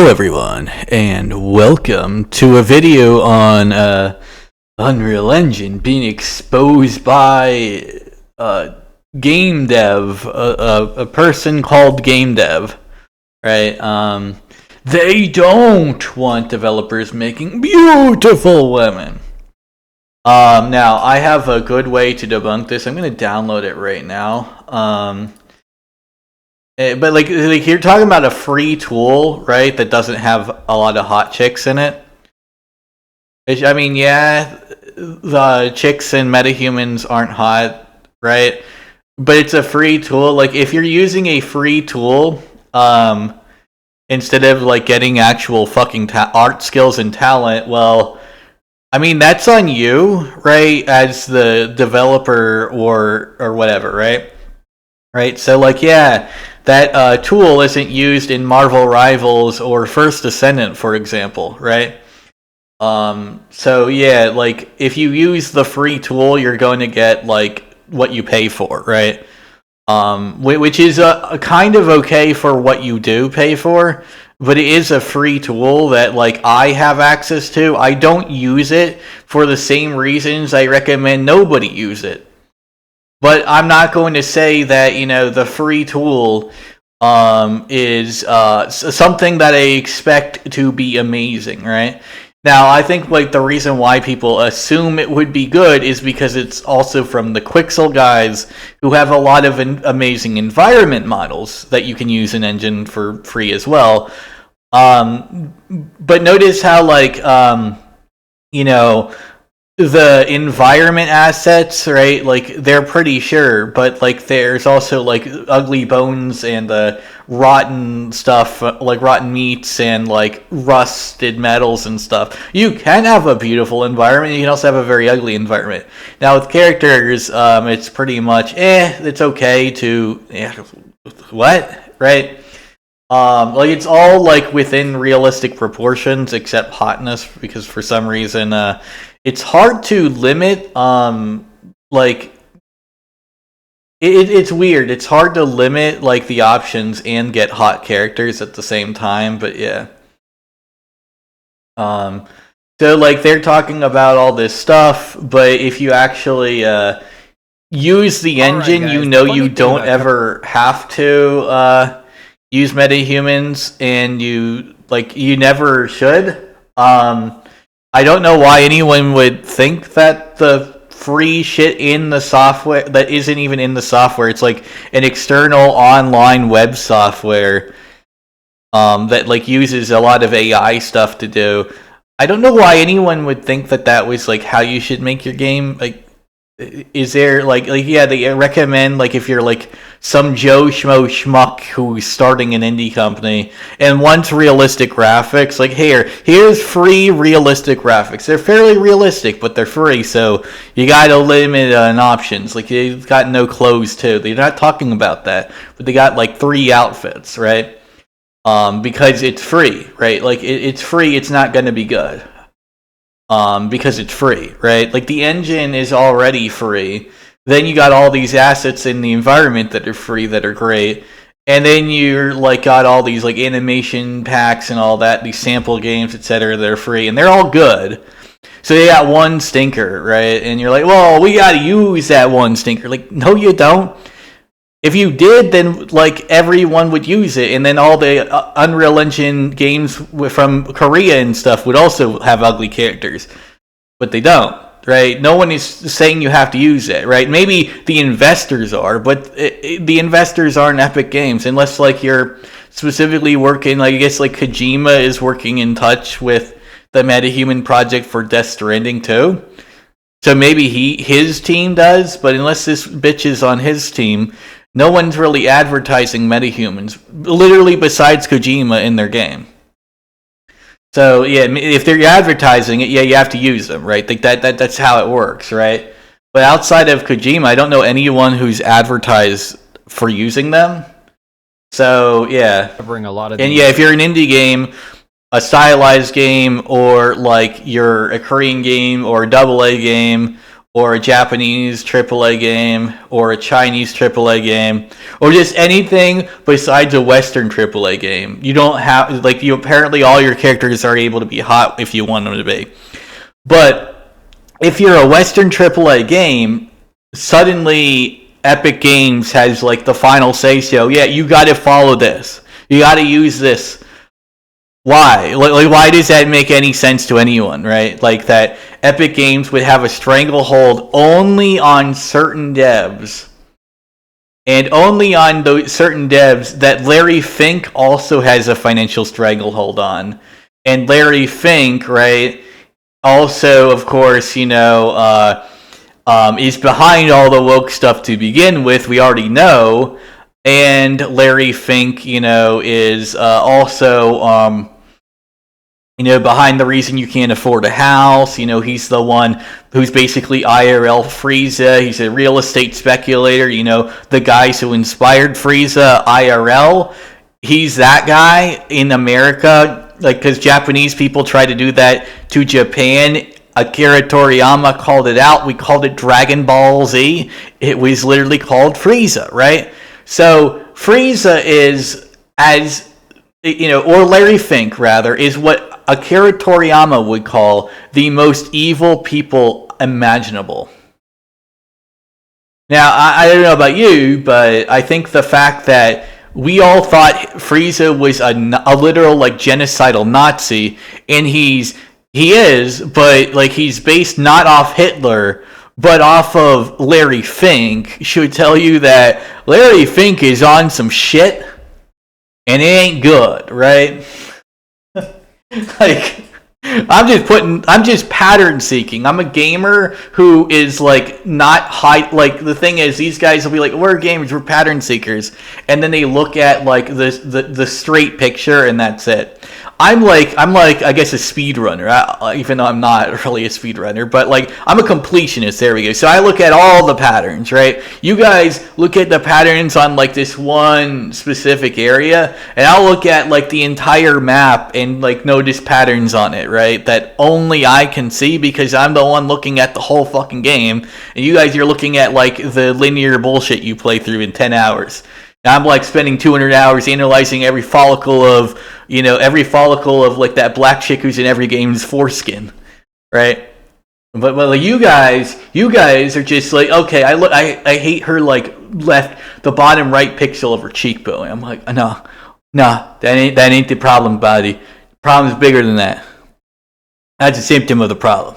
Hello everyone, and welcome to a video on Unreal Engine being exposed by game dev, a person called game dev, right? They don't want developers making beautiful women. Now, I have a good way to debunk this. I'm going to download it right now. But like you're talking about a free tool, right? That doesn't have a lot of hot chicks in it. Which, I mean, yeah, the chicks in metahumans aren't hot, right? But it's a free tool. Like if you're using a free tool, instead of like getting actual fucking art skills and talent, well, I mean that's on you, right? As the developer or whatever, right? Right. So like, yeah. That tool isn't used in Marvel Rivals or First Descendant, for example, right? So yeah, like if you use the free tool, you're going to get like what you pay for, right? Which is a kind of okay for what you do pay for, but it is a free tool that like I have access to. I don't use it for the same reasons I recommend nobody use it. But I'm not going to say that, you know, the free tool is something that I expect to be amazing, right? Now, I think like the reason why people assume it would be good is because it's also from the Quixel guys who have a lot of amazing environment models that you can use in Engine for free as well. But notice how like, you know, the environment assets, right? Like they're pretty sure, but like there's also like ugly bones and rotten stuff, like rotten meats and like rusted metals and stuff. You can have a beautiful environment. You can also have a very ugly environment. Now with characters, it's pretty much it's okay to what, right? Like it's all like within realistic proportions except hotness, because for some reason it's hard to limit, like, it's weird. It's hard to limit, like, the options and get hot characters at the same time, but yeah. So, like, they're talking about all this stuff, but if you actually, use the engine, right, you know you don't ever have to, use metahumans, and you never should. I don't know why anyone would think that the free shit in the software that isn't even in the software, it's like an external online web software that like uses a lot of AI stuff to do. I don't know why anyone would think that that was like how you should make your game. Like, is there like yeah, they recommend like if you're like some Joe Schmo schmuck who's starting an indie company and wants realistic graphics, like here's free realistic graphics. They're fairly realistic, but they're free, so you gotta limit on options. Like they've got no clothes too. They're not talking about that, but they got like 3 outfits, right? Because it's free, right? Like it's free, it's not gonna be good. Because it's free, right? Like the engine is already free. Then you got all these assets in the environment that are free, that are great. And then you're like got all these like animation packs and all that, these sample games, etc. that are free, and they're all good. So they got one stinker, right? And you're like, well, we gotta use that one stinker. Like, no, you don't. If you did, then like everyone would use it, and then all the Unreal Engine games from Korea and stuff would also have ugly characters, but they don't, right? No one is saying you have to use it, right? Maybe the investors are, but the investors aren't Epic Games unless like you're specifically working. Like I guess like Kojima is working in touch with the MetaHuman project for Death Stranding too, so maybe his team does. But unless this bitch is on his team, no one's really advertising metahumans, literally besides Kojima in their game. So yeah, if they're advertising it, yeah, you have to use them, right? Like that's how it works, right? But outside of Kojima, I don't know anyone who's advertised for using them. So yeah, covering a lot of. And yeah, if you're an indie game, a stylized game, or like you're a Korean game or a AA game, or a Japanese AAA game, or a Chinese AAA game, or just anything besides a Western AAA game. You don't have, like, you apparently all your characters are able to be hot if you want them to be. But if you're a Western AAA game, suddenly Epic Games has, like, the final say-so. Yeah, you gotta follow this. You gotta use this. Why? Like, why does that make any sense to anyone, right? Like, that Epic Games would have a stranglehold only on certain devs, and only on those certain devs that Larry Fink also has a financial stranglehold on. And Larry Fink, right, also, of course, is behind all the woke stuff to begin with. We already know. And Larry Fink, is also... behind the reason you can't afford a house. He's the one who's basically IRL Frieza. He's a real estate speculator. The guys who inspired Frieza IRL. He's that guy in America. Like, because Japanese people try to do that to Japan. Akira Toriyama called it out. We called it Dragon Ball Z. It was literally called Frieza, right? So Frieza is, or Larry Fink, rather, is what Akira Toriyama would call the most evil people imaginable. Now, I don't know about you, but I think the fact that we all thought Frieza was a literal, like, genocidal Nazi, and he is, but, like, he's based not off Hitler, but off of Larry Fink, should tell you that Larry Fink is on some shit, and it ain't good, right? Like, I'm just pattern seeking. I'm a gamer who is, like, not high. Like, the thing is, these guys will be like, we're gamers, we're pattern seekers, and then they look at, like, the straight picture, and that's it. I'm like, I guess, a speedrunner, even though I'm not really a speedrunner, but, like, I'm a completionist, there we go. So I look at all the patterns, right? You guys look at the patterns on, like, this one specific area, and I'll look at, like, the entire map and, like, notice patterns on it, right? That only I can see because I'm the one looking at the whole fucking game, and you guys are looking at, like, the linear bullshit you play through in 10 hours. I'm, like, spending 200 hours analyzing every follicle of, like, that black chick who's in every game's foreskin, right? But like, you guys are just like, okay, I hate her, like, the bottom right pixel of her cheekbone. I'm like, no, that ain't the problem, buddy. The problem's bigger than that. That's a symptom of the problem.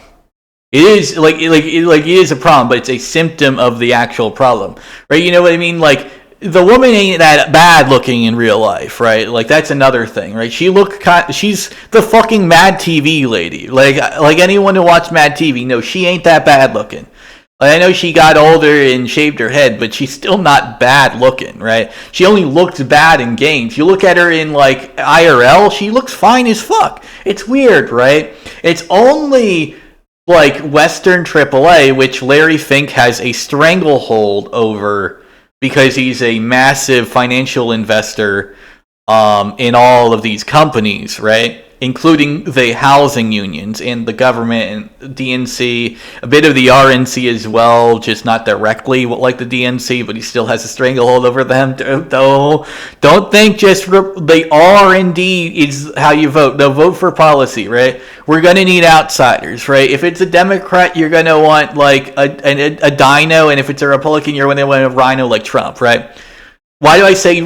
It is it is a problem, but it's a symptom of the actual problem, right? You know what I mean? Like, the woman ain't that bad looking in real life, right? Like, that's another thing, right? She's the fucking Mad TV lady. Like anyone who watched Mad TV knows she ain't that bad looking. Like, I know she got older and shaved her head, but she's still not bad looking, right? She only looks bad in games. You look at her in, like, IRL, she looks fine as fuck. It's weird, right? It's only, like, Western AAA, which Larry Fink has a stranglehold over, because he's a massive financial investor in all of these companies, right? Including the housing unions and the government and DNC, a bit of the RNC as well, just not directly like the DNC, but he still has a stranglehold over them. Though, don't think just the R&D is how you vote. No, vote for policy, right? We're going to need outsiders, right? If it's a Democrat, you're going to want, like, a dino, and if it's a Republican, you're going to want a rhino like Trump, right? Why do I say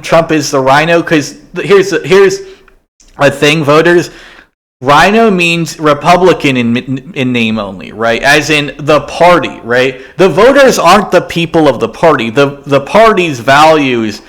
Trump is the rhino? Because here's a thing, voters. Rhino means Republican in name only, right? As in the party, right? The voters aren't the people of the party. The party's values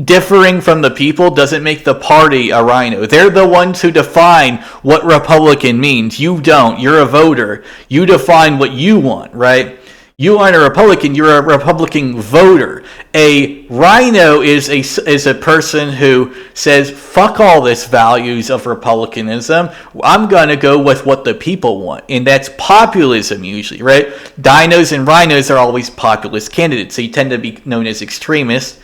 differing from the people doesn't make the party a rhino. They're the ones who define what Republican means. You don't. You're a voter. You define what you want, right? You aren't a Republican, you're a Republican voter. A rhino is a person who says, fuck all this values of republicanism. I'm going to go with what the people want. And that's populism usually, right? Dinos and rhinos are always populist candidates, so you tend to be known as extremists.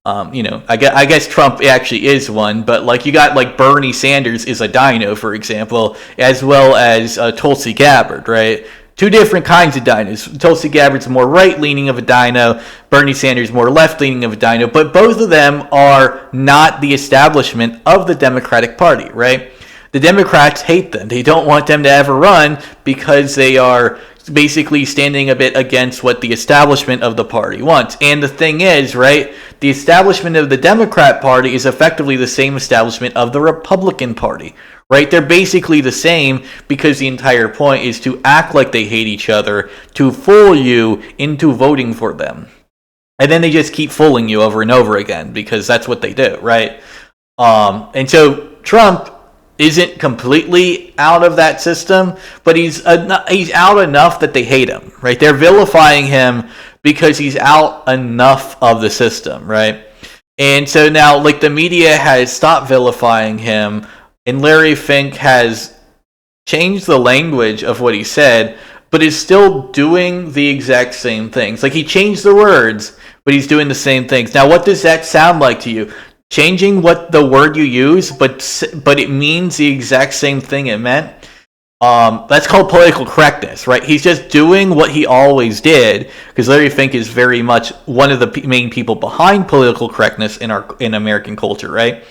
I guess Trump actually is one, but, like, you got, like, Bernie Sanders is a dino, for example, as well as Tulsi Gabbard, right? Two different kinds of dinos. Tulsi Gabbard's more right-leaning of a dino, Bernie Sanders more left-leaning of a dino, but both of them are not the establishment of the Democratic Party, right? The Democrats hate them. They don't want them to ever run because they are basically standing a bit against what the establishment of the party wants. And the thing is, right, the establishment of the Democrat Party is effectively the same establishment of the Republican Party, right? They're basically the same because the entire point is to act like they hate each other, to fool you into voting for them. And then they just keep fooling you over and over again because that's what they do, right? And so Trump isn't completely out of that system, but he's out enough that they hate him, right? They're vilifying him because he's out enough of the system, right? And so now, like, the media has stopped vilifying him, and Larry Fink has changed the language of what he said, but is still doing the exact same things. Like, he changed the words, but he's doing the same things. Now, what does that sound like to you? Changing what the word you use, but it means the exact same thing it meant. That's called political correctness, right? He's just doing what he always did, because Larry Fink is very much one of the main people behind political correctness in American culture, right?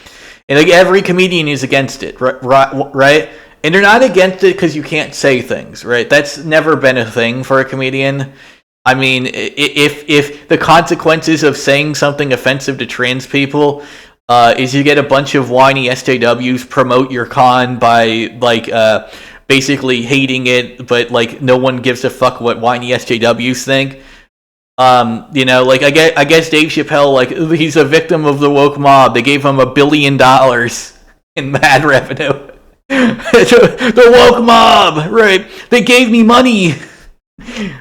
And like every comedian is against it, right? And they're not against it because you can't say things, right? That's never been a thing for a comedian. I mean, if the consequences of saying something offensive to trans people is you get a bunch of whiny SJWs promote your con by basically hating it, but like no one gives a fuck what whiny SJWs think. I guess Dave Chappelle, like, he's a victim of the woke mob. They gave him $1 billion in ad revenue. The woke mob, right? They gave me money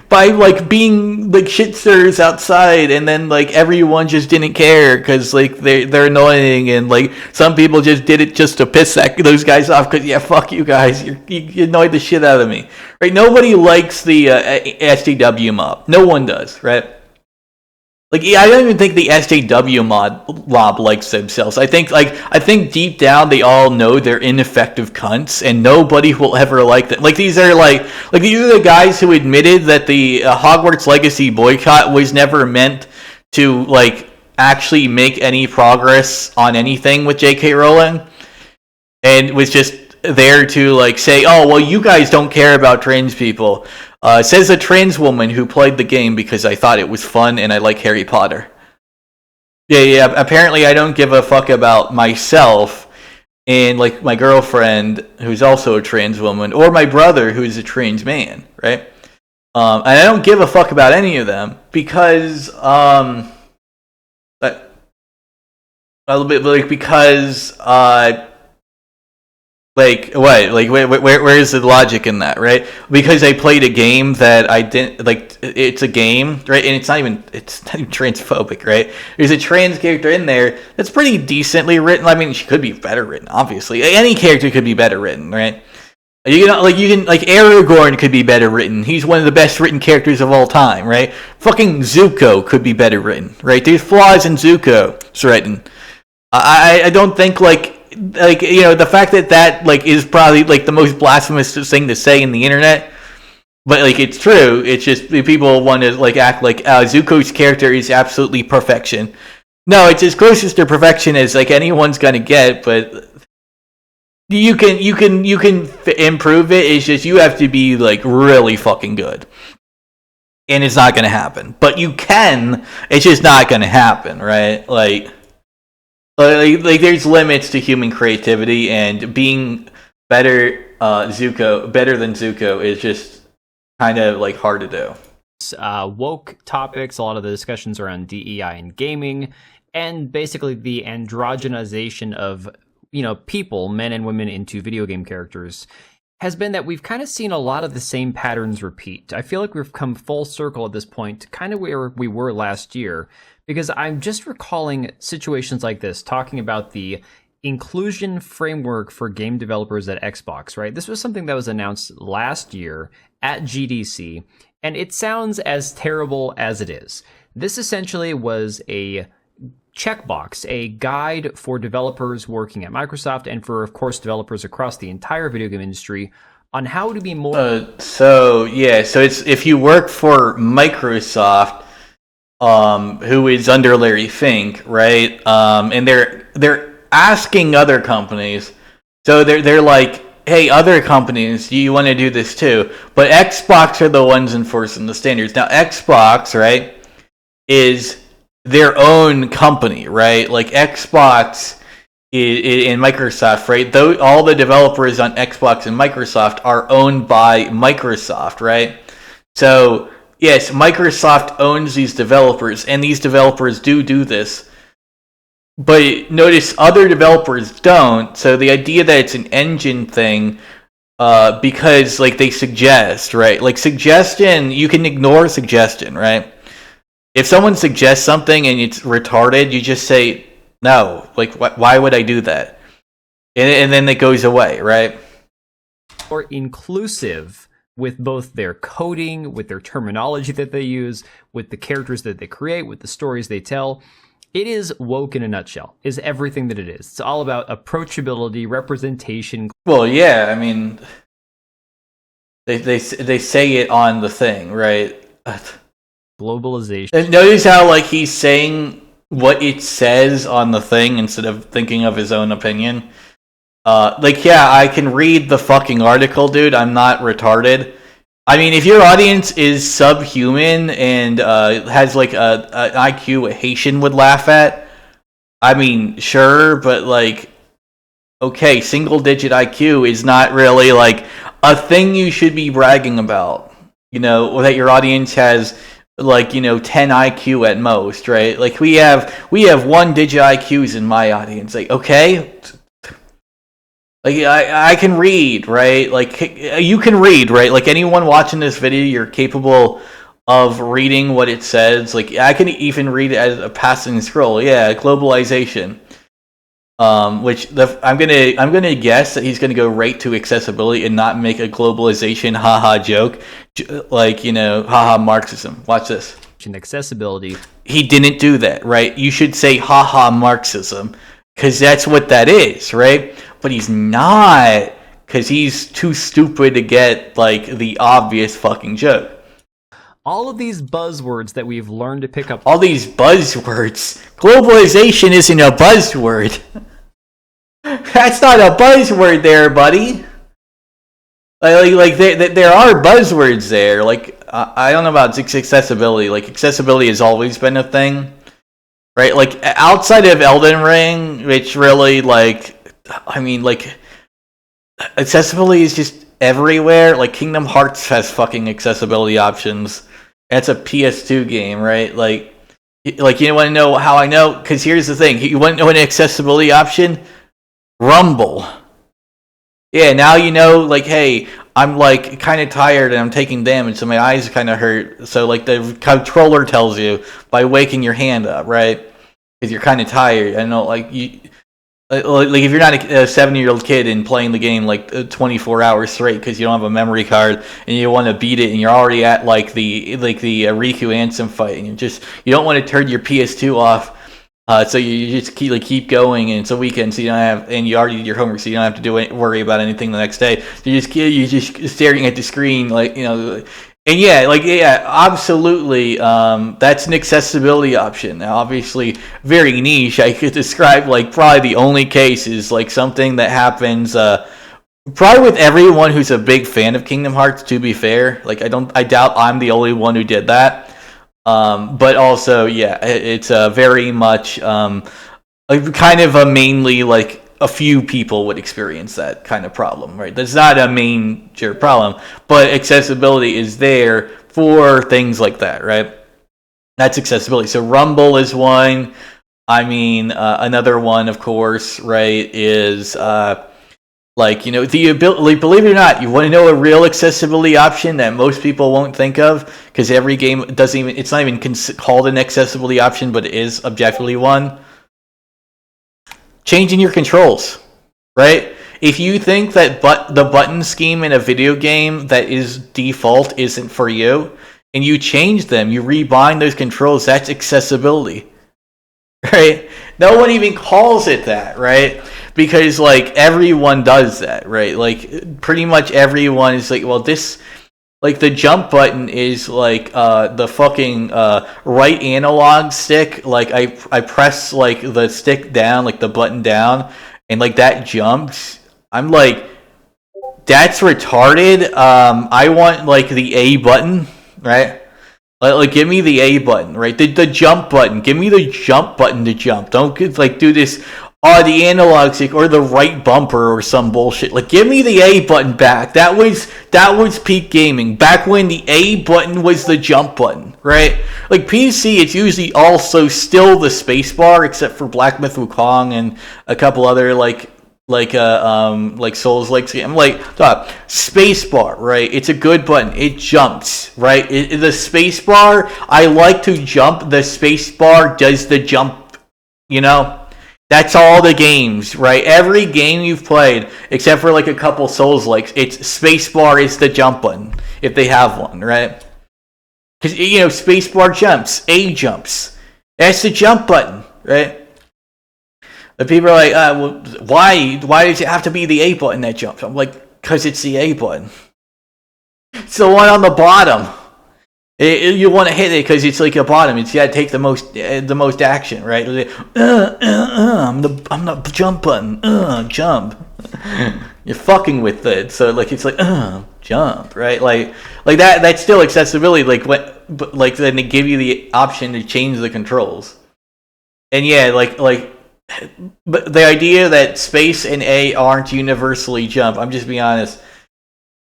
by like being like shitsters outside, and then like everyone just didn't care because like they're annoying, and like some people just did it just to piss those guys off because fuck you guys, you annoyed the shit out of me, right? Nobody likes the SJW mob. No one does, right? Like, I don't even think the SJW mob likes themselves. I think deep down they all know they're ineffective cunts, and nobody will ever like them. Like, these are these are the guys who admitted that the Hogwarts Legacy boycott was never meant to like actually make any progress on anything with J.K. Rowling, and was just there to like say, oh well, you guys don't care about trans people. Says a trans woman who played the game because I thought it was fun and I like Harry Potter. Yeah. Apparently, I don't give a fuck about myself and like my girlfriend, who's also a trans woman, or my brother, who's a trans man, right? And I don't give a fuck about any of them because, Like what? Like where is the logic in that, right? Because I played a game that I didn't like. It's a game, right? And it's not even transphobic, right? There's a trans character in there that's pretty decently written. I mean, she could be better written, obviously. Any character could be better written, right? You can Aragorn could be better written. He's one of the best written characters of all time, right? Fucking Zuko could be better written, right? There's flaws in Zuko's written. I don't think the fact that like is probably like the most blasphemous thing to say in the internet, but like it's true. It's just people want to like act like Zuko's character is absolutely perfection. No, it's as closest to perfection as like anyone's gonna get, but you can improve it. It's just you have to be like really fucking good, and it's not gonna happen. But you can. It's just not gonna happen, right? Like there's limits to human creativity, and being better than Zuko is just kind of like hard to do. Woke topics, a lot of the discussions around DEI and gaming, and basically the androgenization of people, men and women, into video game characters, has been that we've kind of seen a lot of the same patterns repeat. I feel like we've come full circle at this point, kind of where we were last year. Because I'm just recalling situations like this, talking about the inclusion framework for game developers at Xbox, right? This was something that was announced last year at GDC, and it sounds as terrible as it is. This essentially was a checkbox, a guide for developers working at Microsoft, and for, of course, developers across the entire video game industry, on how to be more. So it's if you work for Microsoft, who is under Larry Fink, right? And they're asking other companies. So they're like, hey, other companies, do you want to do this too? But Xbox are the ones enforcing the standards. Now, Xbox, right, is their own company, right? Like Xbox and Microsoft, right? Though all the developers on Xbox and Microsoft are owned by Microsoft, right? So yes, Microsoft owns these developers, and these developers do this. But notice other developers don't. So the idea that it's an engine thing, because like they suggest, right? Like suggestion, you can ignore suggestion, right? If someone suggests something and it's retarded, you just say no. Like, why would I do that? And then it goes away, right? Or inclusive with both their coding, with their terminology that they use, with the characters that they create, with the stories they tell. It is woke in a nutshell, is everything that it is. It's all about approachability, representation. Well, yeah, I mean, they say it on the thing, right? Globalization. And notice how like he's saying what it says on the thing instead of thinking of his own opinion. Like, yeah, I can read the fucking article, dude. I'm not retarded. I mean, if your audience is subhuman and has like an IQ a Haitian would laugh at, I mean, sure, but like, okay, single-digit IQ is not really like a thing you should be bragging about. You know, or that your audience has like 10 IQ at most, right? Like we have 1-digit IQs in my audience. Like, okay. Like, I can read, right? Like, you can read, right? Like, anyone watching this video, you're capable of reading what it says. Like, I can even read it as a passing scroll. Yeah, globalization. I'm gonna guess that he's gonna go right to accessibility and not make a globalization haha joke. Like, haha Marxism. Watch this. Accessibility. He didn't do that, right? You should say haha Marxism, because that's what that is, right? But he's not, because he's too stupid to get, like, the obvious fucking joke. All of these buzzwords that we've learned to pick up. All these buzzwords. Globalization isn't a buzzword. That's not a buzzword there, buddy. Like there are buzzwords there. Like, I don't know about accessibility. Like, accessibility has always been a thing. Right? Like, outside of Elden Ring, which really, like, I mean, like, accessibility is just everywhere. Like, Kingdom Hearts has fucking accessibility options. That's a PS2 game, right? Like you want to know how I know? Because here's the thing. You want to know an accessibility option? Rumble. Yeah, now you know, like, hey, I'm, like, kind of tired and I'm taking damage, so my eyes kind of hurt. So, like, the controller tells you by waking your hand up, right? Because you're kind of tired. I know, like, like if you're not a 7-year-old kid and playing the game like 24 hours straight because you don't have a memory card and you want to beat it and you're already at like the Riku Ansem fight and you don't want to turn your PS2 off, so you just keep going, and it's a weekend, so you don't have, and you already did your homework, so you don't have to worry about anything the next day. You're just staring at the screen, like, and yeah, absolutely. That's an accessibility option. Now, obviously, very niche. I could describe like probably the only case is like something that happens probably with everyone who's a big fan of Kingdom Hearts. To be fair, like I doubt I'm the only one who did that. But also, yeah, it's very much kind of a mainly like a few people would experience that kind of problem, right? That's not a major problem, but accessibility is there for things like that, right? That's accessibility. So Rumble is one. I mean, another one, of course, right, is the ability, believe it or not, you want to know a real accessibility option that most people won't think of, because every game it's not even called an accessibility option, but it is objectively one. Changing your controls, right? If you think that the button scheme in a video game that is default isn't for you, and you change them, you rebind those controls, that's accessibility, right? No one even calls it that, right? because like everyone does that, right? Like pretty much everyone is like, well, this, like the jump button is like the fucking right analog stick. Like I press like the stick down, like the button down, and like that jumps. I'm like, that's retarded. I want like the A button, right? Like give me the A button, right? The jump button. Give me the jump button to jump. Don't like do this. Oh, the analog stick or the right bumper or some bullshit. Like, give me the A button back. That was peak gaming. Back when the A button was the jump button, right? Like PC, it's usually also still the space bar, except for Black Myth Wukong and a couple other like Souls like I'm like space bar, right? It's a good button. It jumps, right? The space bar. I like to jump. The space bar does the jump. You know. That's all the games, right? Every game you've played, except for like a couple Souls likes, it's spacebar is the jump button, if they have one, right? Because, you know, spacebar jumps, A jumps. That's the jump button, right? But people are like, well, why does it have to be the A button that jumps? I'm like, because it's the A button. It's the one on the bottom. You want to hit it because it's like a bottom. It's got to take the most action, right? I'm the jump button. Jump. You're fucking with it, so like it's like jump, right? Like that. That's still accessibility. Like then they give you the option to change the controls. And yeah, but the idea that space and A aren't universally jump. I'm just being honest.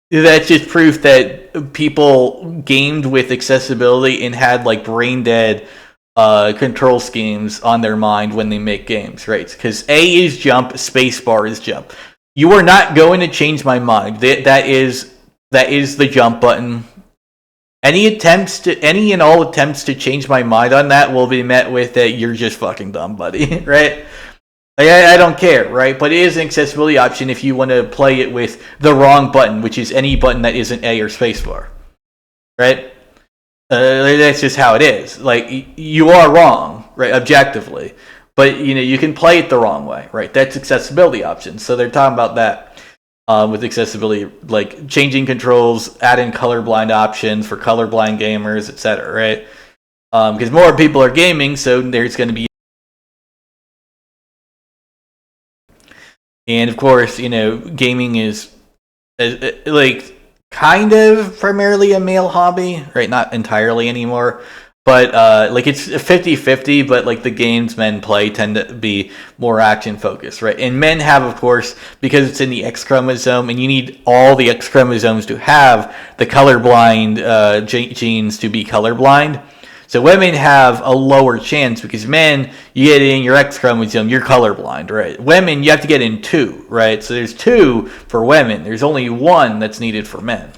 That's just proof that people gamed with accessibility and had like brain dead control schemes on their mind when they make games, right? Because A is jump, spacebar is jump. You are not going to change my mind. That is the jump button. Any and all attempts to change my mind on that will be met with that you're just fucking dumb, buddy, right? Like, I don't care, right? But it is an accessibility option if you want to play it with the wrong button, which is any button that isn't A or spacebar, right? That's just how it is. Like, you are wrong, right, objectively. But, you know, you can play it the wrong way, right? That's accessibility options. So they're talking about that with accessibility, like changing controls, adding colorblind options for colorblind gamers, etc., right? Because more people are gaming, so there's going to be. And of course, you know, gaming is like kind of primarily a male hobby, right? Not entirely anymore, but like it's 50-50, but like the games men play tend to be more action focused, right? And men have, of course, because it's in the X chromosome, and you need all the X chromosomes to have the colorblind genes to be colorblind. So women have a lower chance because men, you get in your X chromosome, you're colorblind, right? Women, you have to get in 2, right? So there's 2 for women. There's only 1 that's needed for men.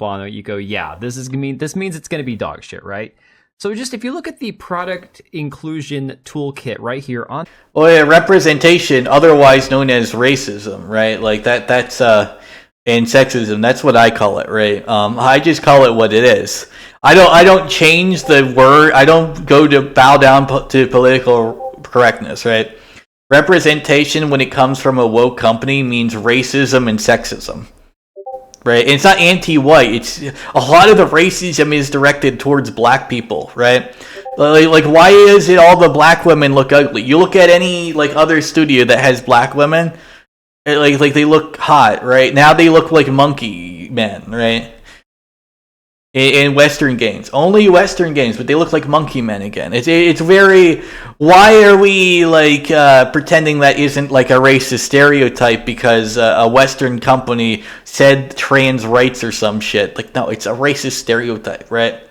Bono, you go, yeah, this means it's gonna be dog shit, right? So just if you look at the product inclusion toolkit right here on. Well, yeah, representation, otherwise known as racism, right? Like that's and sexism. That's what I call it, right? I just call it what it is. I don't change the word. I don't go to bow down to political correctness, right? Representation, when it comes from a woke company, means racism and sexism, right? And it's not anti-white. It's a lot of the racism is directed towards black people, right? Like why is it all the black women look ugly? You look at any like other studio that has black women, like they look hot, right? Now they look like monkey men, right? In Western games, only Western games, but they look like monkey men again. It's very. Why are we like pretending that isn't like a racist stereotype because a Western company said trans rights or some shit? Like, no, it's a racist stereotype, right?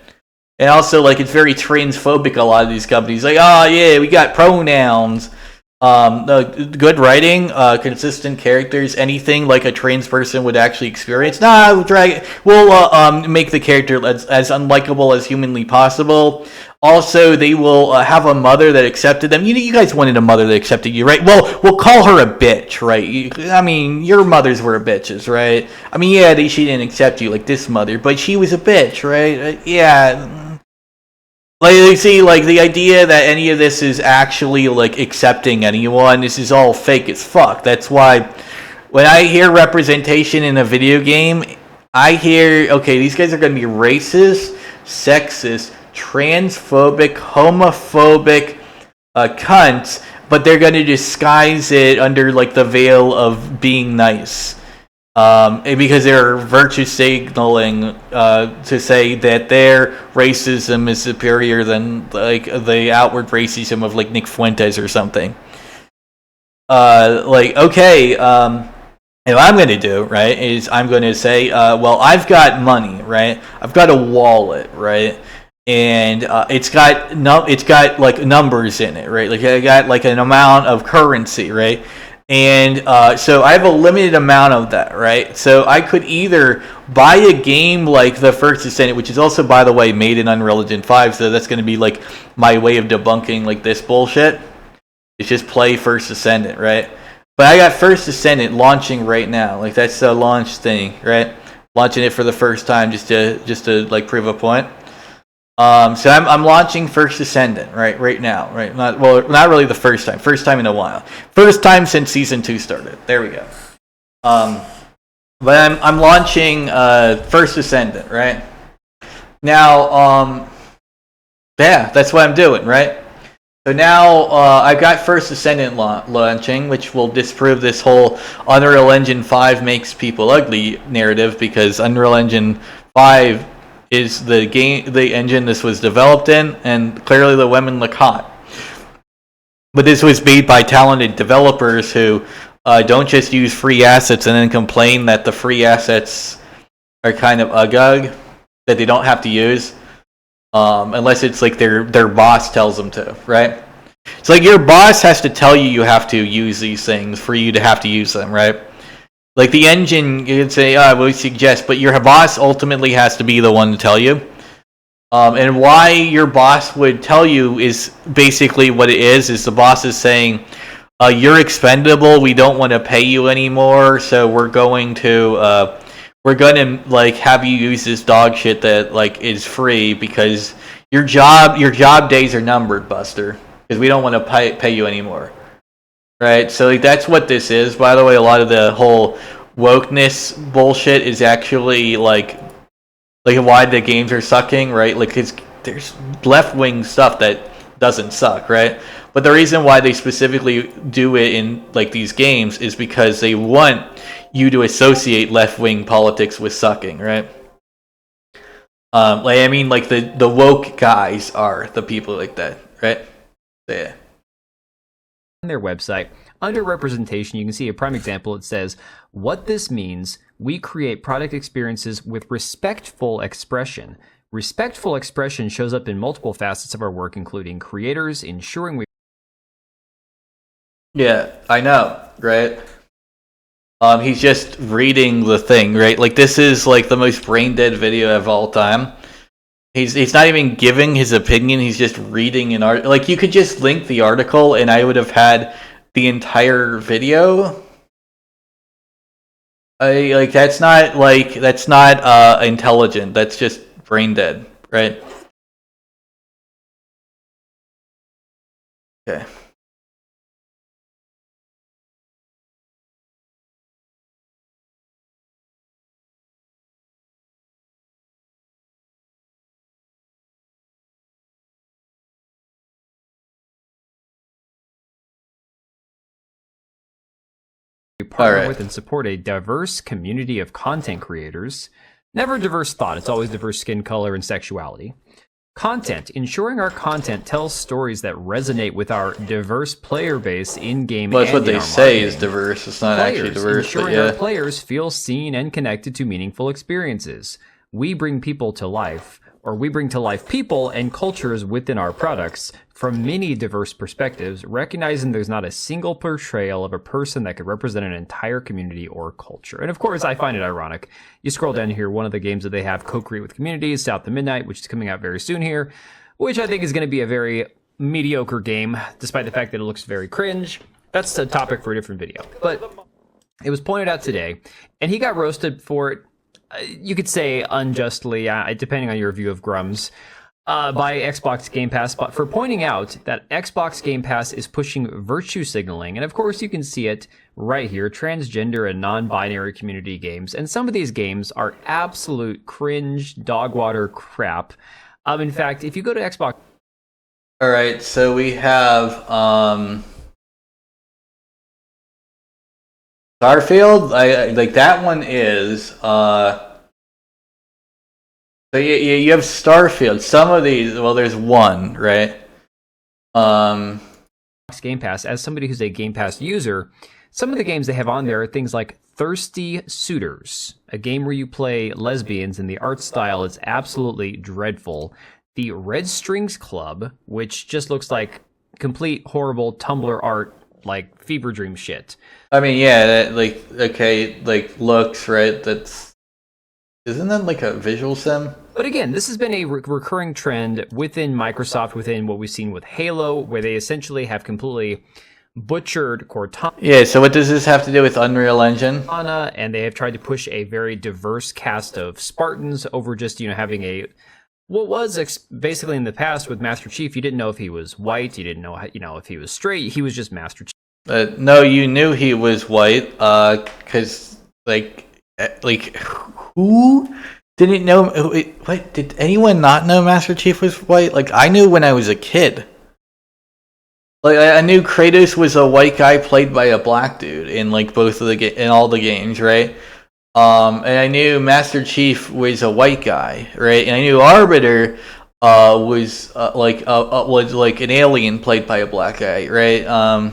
And also, like, it's very transphobic. A lot of these companies, like, oh yeah, we got pronouns. Good writing, consistent characters, anything like a trans person would actually experience. We'll make the character as unlikable as humanly possible. Also, they will have a mother that accepted them. You guys wanted a mother that accepted you, right? Well, we'll call her a bitch, right? I mean, your mothers were bitches, right? I mean, yeah, she didn't accept you like this mother, but she was a bitch, right? Yeah. Like, see, like, the idea that any of this is actually, like, accepting anyone, this is all fake as fuck. That's why when I hear representation in a video game, I hear, okay, these guys are going to be racist, sexist, transphobic, homophobic, cunts, but they're going to disguise it under, like, the veil of being nice. Because they're virtue signaling to say that their racism is superior than, like, the outward racism of, like, Nick Fuentes or something. Okay, and what I'm going to do, right, is I'm going to say, well, I've got money, right? I've got a wallet, right? And it's got like numbers in it, right? Like, I got like an amount of currency, right? And so I have a limited amount of that, right? So I could either buy a game like The First Descendant, which is also, by the way, made in Unreal Engine 5, so that's going to be like my way of debunking like this bullshit. It's just play First Descendant, right? But I got First Descendant launching right now. Like, that's the launch thing, right? Launching it for the first time just to like prove a point. So I'm launching First Descendant right now, right? Not really the first time in a while. First time since season 2 started. There we go. But I'm launching First Descendant, right? Now, yeah, that's what I'm doing, right? So now I've got First Descendant launching, which will disprove this whole Unreal Engine 5 makes people ugly narrative, because Unreal Engine 5 is the engine this was developed in, and clearly the women look hot. But this was made by talented developers who don't just use free assets and then complain that the free assets are kind of ugug, that they don't have to use, unless it's like their boss tells them to, right? It's like your boss has to tell you have to use these things for you to have to use them, right? Like the engine, you could say, we suggest, but your boss ultimately has to be the one to tell you. And why your boss would tell you is basically what it is the boss is saying, you're expendable, we don't want to pay you anymore, so we're going to like have you use this dog shit that like is free, because your job days are numbered, Buster, because we don't want to pay you anymore. Right, so like that's what this is. By the way, a lot of the whole wokeness bullshit is actually like why the games are sucking, right? Like, there's left-wing stuff that doesn't suck, right? But the reason why they specifically do it in like these games is because they want you to associate left-wing politics with sucking, right? Like, I mean, like the woke guys are the people like that, right? Yeah. On their website, under representation, you can see a prime example. It says, what this means, we create product experiences with respectful expression. Respectful expression shows up in multiple facets of our work, including creators, ensuring we... Yeah, I know, right? He's just reading the thing, right? Like, this is like the most brain-dead video of all time. He's not even giving his opinion, he's just reading an article. Like, you could just link the article and I would have had the entire video. That's not intelligent, that's just brain dead, right? Okay. We partner with and support a diverse community of content creators. Never diverse thought, it's always diverse skin color and sexuality. Content, ensuring our content tells stories that resonate with our diverse player base in-game. Well, that's what they say is diverse. It's not actually diverse, ensuring but yeah. Our players feel seen and connected to meaningful experiences. We bring people to life, or we bring to life people and cultures within our products from many diverse perspectives, recognizing there's not a single portrayal of a person that could represent an entire community or culture. And of course, I find it ironic. You scroll down here, one of the games that they have, Co-Create with Communities, South of Midnight, which is coming out very soon here, which I think is going to be a very mediocre game, despite the fact that it looks very cringe. That's a topic for a different video. But it was pointed out today, and he got roasted for it, you could say unjustly, depending on your view of Grums. by Xbox Game Pass for pointing out that Xbox Game Pass is pushing virtue signaling. And of course, you can see it right here, transgender and non-binary community games. And some of these games are absolute cringe, dog water crap. In fact, if you go to Xbox... All right, so we have Starfield. I like that one is... So you have Starfield. Some of these, well, there's one, right? Game Pass, as somebody who's a Game Pass user, some of the games they have on there are things like Thirsty Suitors, a game where you play lesbians, and the art style is absolutely dreadful. The Red Strings Club, which just looks like complete horrible Tumblr art, like fever dream shit. I mean, yeah, that, like, okay, like, looks, right? Isn't that like a visual sim? But again, this has been a recurring trend within Microsoft, within what we've seen with Halo, where they essentially have completely butchered Cortana. Yeah, so what does this have to do with Unreal Engine? And they have tried to push a very diverse cast of Spartans over just, having a... What was basically in the past with Master Chief, you didn't know if he was white, you didn't know, if he was straight, he was just Master Chief. No, you knew he was white, because, who didn't know? What, did anyone not know Master Chief was white? Like, I knew when I was a kid. Like, I knew Kratos was a white guy played by a black dude in like both of in all the games, right? And I knew Master Chief was a white guy, right? And I knew Arbiter was like an alien played by a black guy, right?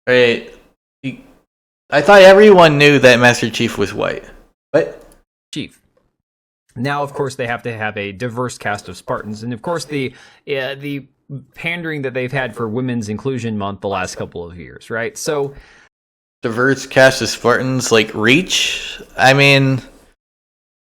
Right. I thought everyone knew that Master Chief was white. What? Chief. Now, of course, they have to have a diverse cast of Spartans, and of course, the pandering that they've had for Women's Inclusion Month the last couple of years, right? So, diverse cast of Spartans, like Reach. I mean,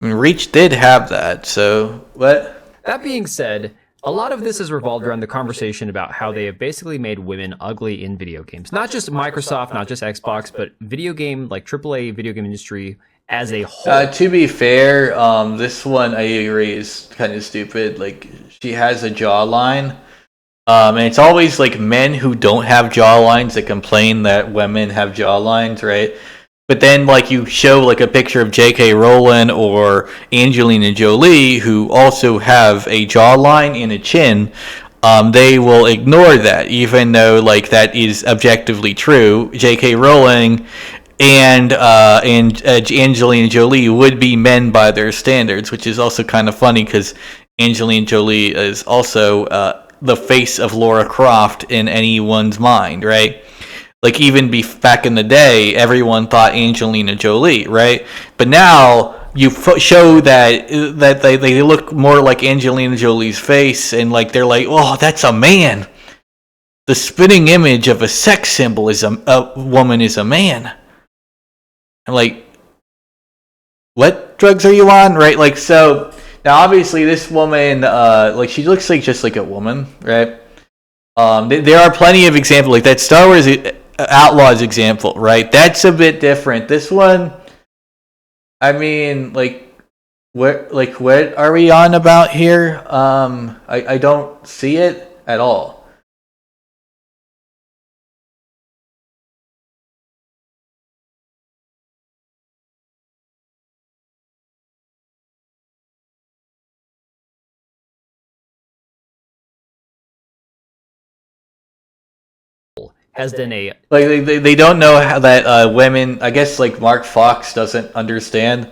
Reach did have that. So what? That being said, a lot of this has revolved around the conversation about how they have basically made women ugly in video games. Not just Microsoft, not just Xbox, but video game, like AAA video game industry as a whole. To be fair, this one I agree is kind of stupid. Like, she has a jawline. And it's always like men who don't have jawlines that complain that women have jawlines, right? But then, like, you show like a picture of J.K. Rowling or Angelina Jolie, who also have a jawline and a chin, they will ignore that, even though like that is objectively true. J.K. Rowling and Angelina Jolie would be men by their standards, which is also kind of funny because Angelina Jolie is also the face of Lara Croft in anyone's mind, right? Like, even back in the day, everyone thought Angelina Jolie, right? But now you show that they look more like Angelina Jolie's face, and like they're like, oh, that's a man. The spitting image of a sex symbol is a woman is a man. And like, what drugs are you on, right? Like, so now obviously this woman, like, she looks like just like a woman, right? There are plenty of examples like that. Star Wars Outlaws example, right? That's a bit different. This one, I mean, like, what are we on about here? I don't see it at all. Has done a like they don't know how that women. I guess like Mark Fox doesn't understand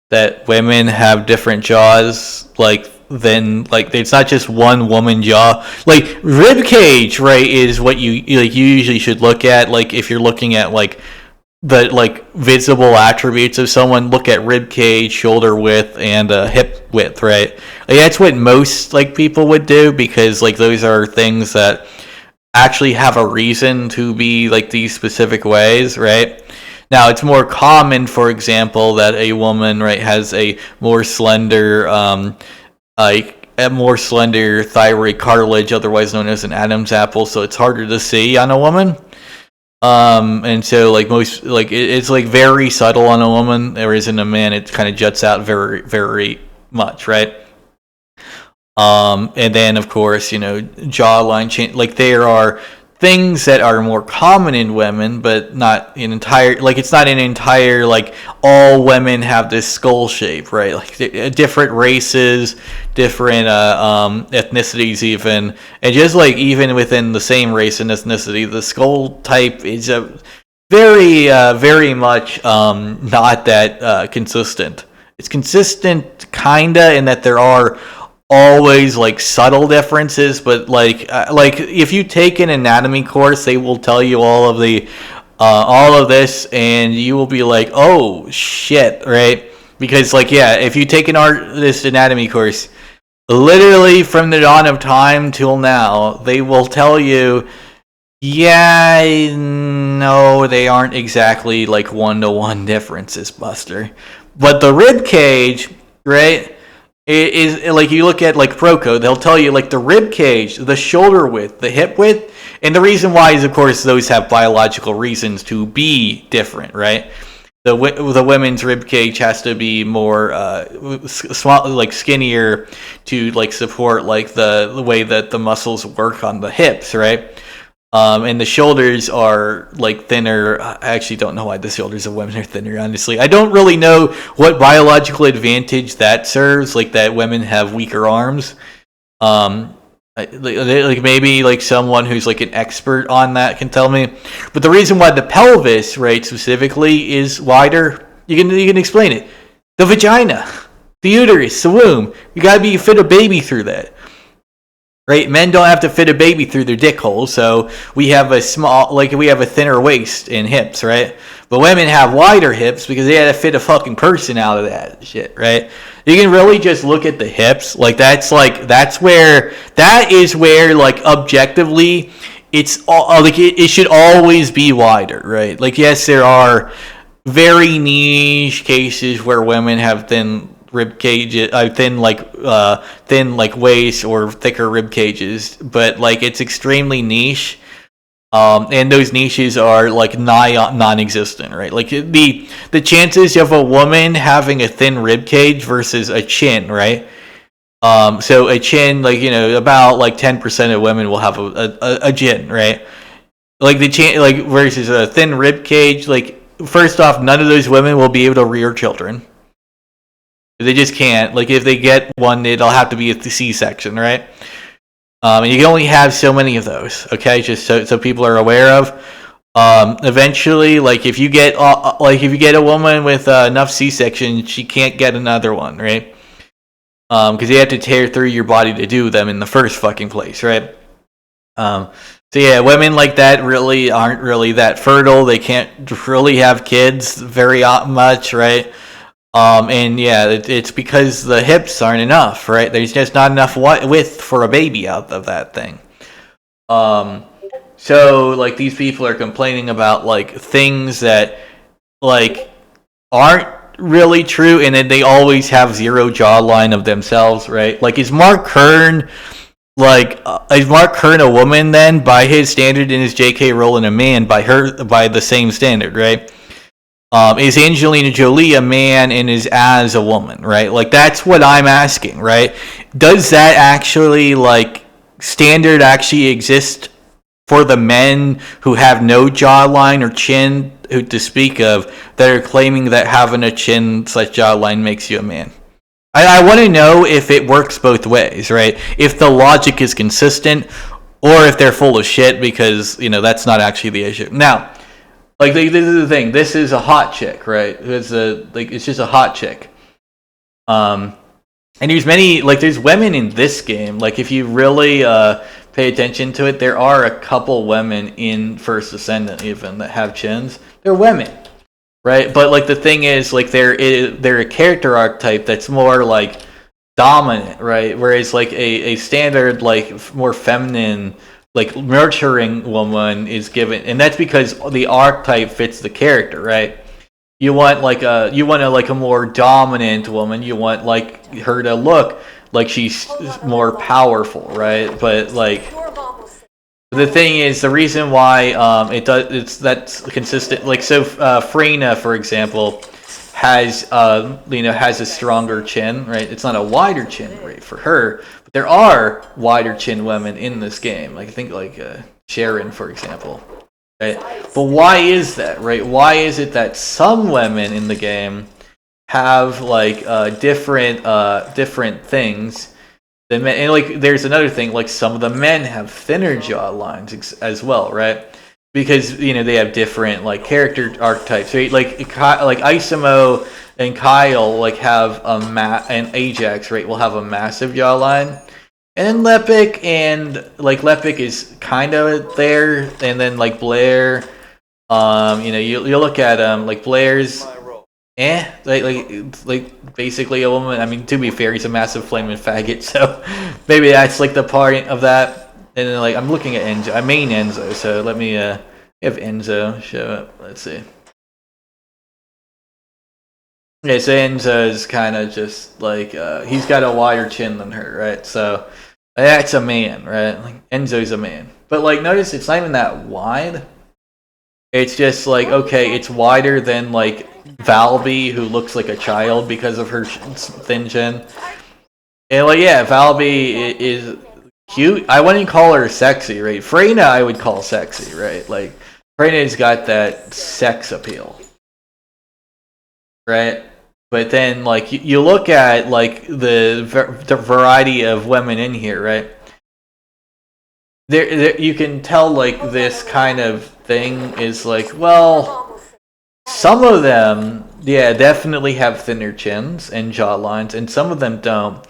that women have different jaws. Like then like it's not just one woman jaw. Like rib cage, right, is what you usually should look at. Like if you're looking at like the like visible attributes of someone, look at rib cage, shoulder width, and hip width, right? Like that's what most like people would do because like those are things that actually have a reason to be like these specific ways, right? Now it's more common, for example, that a woman, right, has a more slender thyroid cartilage, otherwise known as an Adam's apple, so it's harder to see on a woman. And so like most like it's like very subtle on a woman, whereas in a man it kind of juts out very, very much, right? And then of course, jawline change. Like there are things that are more common in women, but not an entire. Like it's not an entire like all women have this skull shape, right? Like different races, different ethnicities, even, and just like even within the same race and ethnicity, the skull type is a very much not that consistent. It's consistent kinda in that there are always like subtle differences, but like if you take an anatomy course, they will tell you all of this, and you will be like, oh shit, right? Because like if you take this anatomy course, literally from the dawn of time till now, they will tell you, yeah, no, they aren't exactly like 1-to-1 differences, Buster. But the rib cage, right? Is like you look at like Proco, they'll tell you like the rib cage, the shoulder width, the hip width, and the reason why is of course those have biological reasons to be different, right? The women's rib cage has to be more small, like skinnier, to like support like the way that the muscles work on the hips, right? And the shoulders are like thinner. I actually don't know why the shoulders of women are thinner, honestly. I don't really know what biological advantage that serves, like that women have weaker arms. Like maybe like someone who's like an expert on that can tell me. But the reason why the pelvis, right, specifically is wider, you can explain it. The vagina, the uterus, the womb. You gotta fit a baby through that. Right, men don't have to fit a baby through their dick hole, so we have a thinner waist and hips, right? But women have wider hips because they had to fit a fucking person out of that shit, right? You can really just look at the hips, that is where like objectively, it's all like it should always be wider, right? Like yes, there are very niche cases where women have thin rib cages, thin waist or thicker rib cages, but like it's extremely niche, and those niches are like non-existent, right? Like the chances of a woman having a thin rib cage versus a chin, right? So a chin, like about like 10% of women will have a chin, right? Like versus a thin rib cage, like first off, none of those women will be able to rear children. They just can't. Like if they get one, it'll have to be a C-section, right? And you can only have so many of those. Okay, just so people are aware of. Eventually, like if you get a woman with enough C-sections, she can't get another one, right? Because you have to tear through your body to do them in the first fucking place, right? So yeah, women like that really aren't really that fertile. They can't really have kids very much, right? And yeah, it's because the hips aren't enough, right? There's just not enough width for a baby out of that thing. So like these people are complaining about like things that like aren't really true, and then they always have zero jawline of themselves, right? Like is Mark Kern a woman then by his standard, and is J.K. Rowling a man by the same standard, right? Is Angelina Jolie a man and is as a woman, right? Like that's what I'm asking, right? Does that actually like standard actually exist for the men who have no jawline or chin to speak of, that are claiming that having a chin such jawline makes you a man? I want to know if it works both ways, right? If the logic is consistent, or if they're full of shit, because that's not actually the issue. Now, like this is the thing. This is a hot chick, right? It's just a hot chick. And there's women in this game. Like if you really pay attention to it, there are a couple women in First Ascendant even that have chins. They're women, right? But like the thing is, like they're a character archetype that's more like dominant, right? Whereas like a standard like more feminine, like nurturing woman is given, and that's because the archetype fits the character, right? You want a more dominant woman. You want like her to look like she's more powerful, right? But like the thing is, the reason why that's consistent. Like so, Freyna, for example, has has a stronger chin, right? It's not a wider chin, right, for her, but there are wider chin women in this game. Like I think Sharon, for example. Right? But why is that, right? Why is it that some women in the game have like different things than men? And like there's another thing, like some of the men have thinner jaw lines as well, right? Because they have different like character archetypes, right? Like Isamo and Kyle like have and Ajax, right, will have a massive jawline, and then Lepic is kind of there, and then like Blair, you look at like Blair's like basically a woman. I mean, to be fair, he's a massive flaming faggot, so maybe that's like the part of that. And then like I'm looking at Enzo, I main Enzo, so let me have Enzo show up. Let's see. Okay, so Enzo's kind of just like he's got a wider chin than her, right? So that's a man, right? Like Enzo's a man, but like notice it's not even that wide. It's just like okay, it's wider than like Valby, who looks like a child because of her thin chin. And like yeah, Valby is cute. I wouldn't call her sexy, right? Freyna I would call sexy, right? Like Freyna's got that sex appeal, right? But then like you look at like the variety of women in here, right? There you can tell like this kind of thing is like, well, some of them definitely have thinner chins and jaw lines, and some of them don't.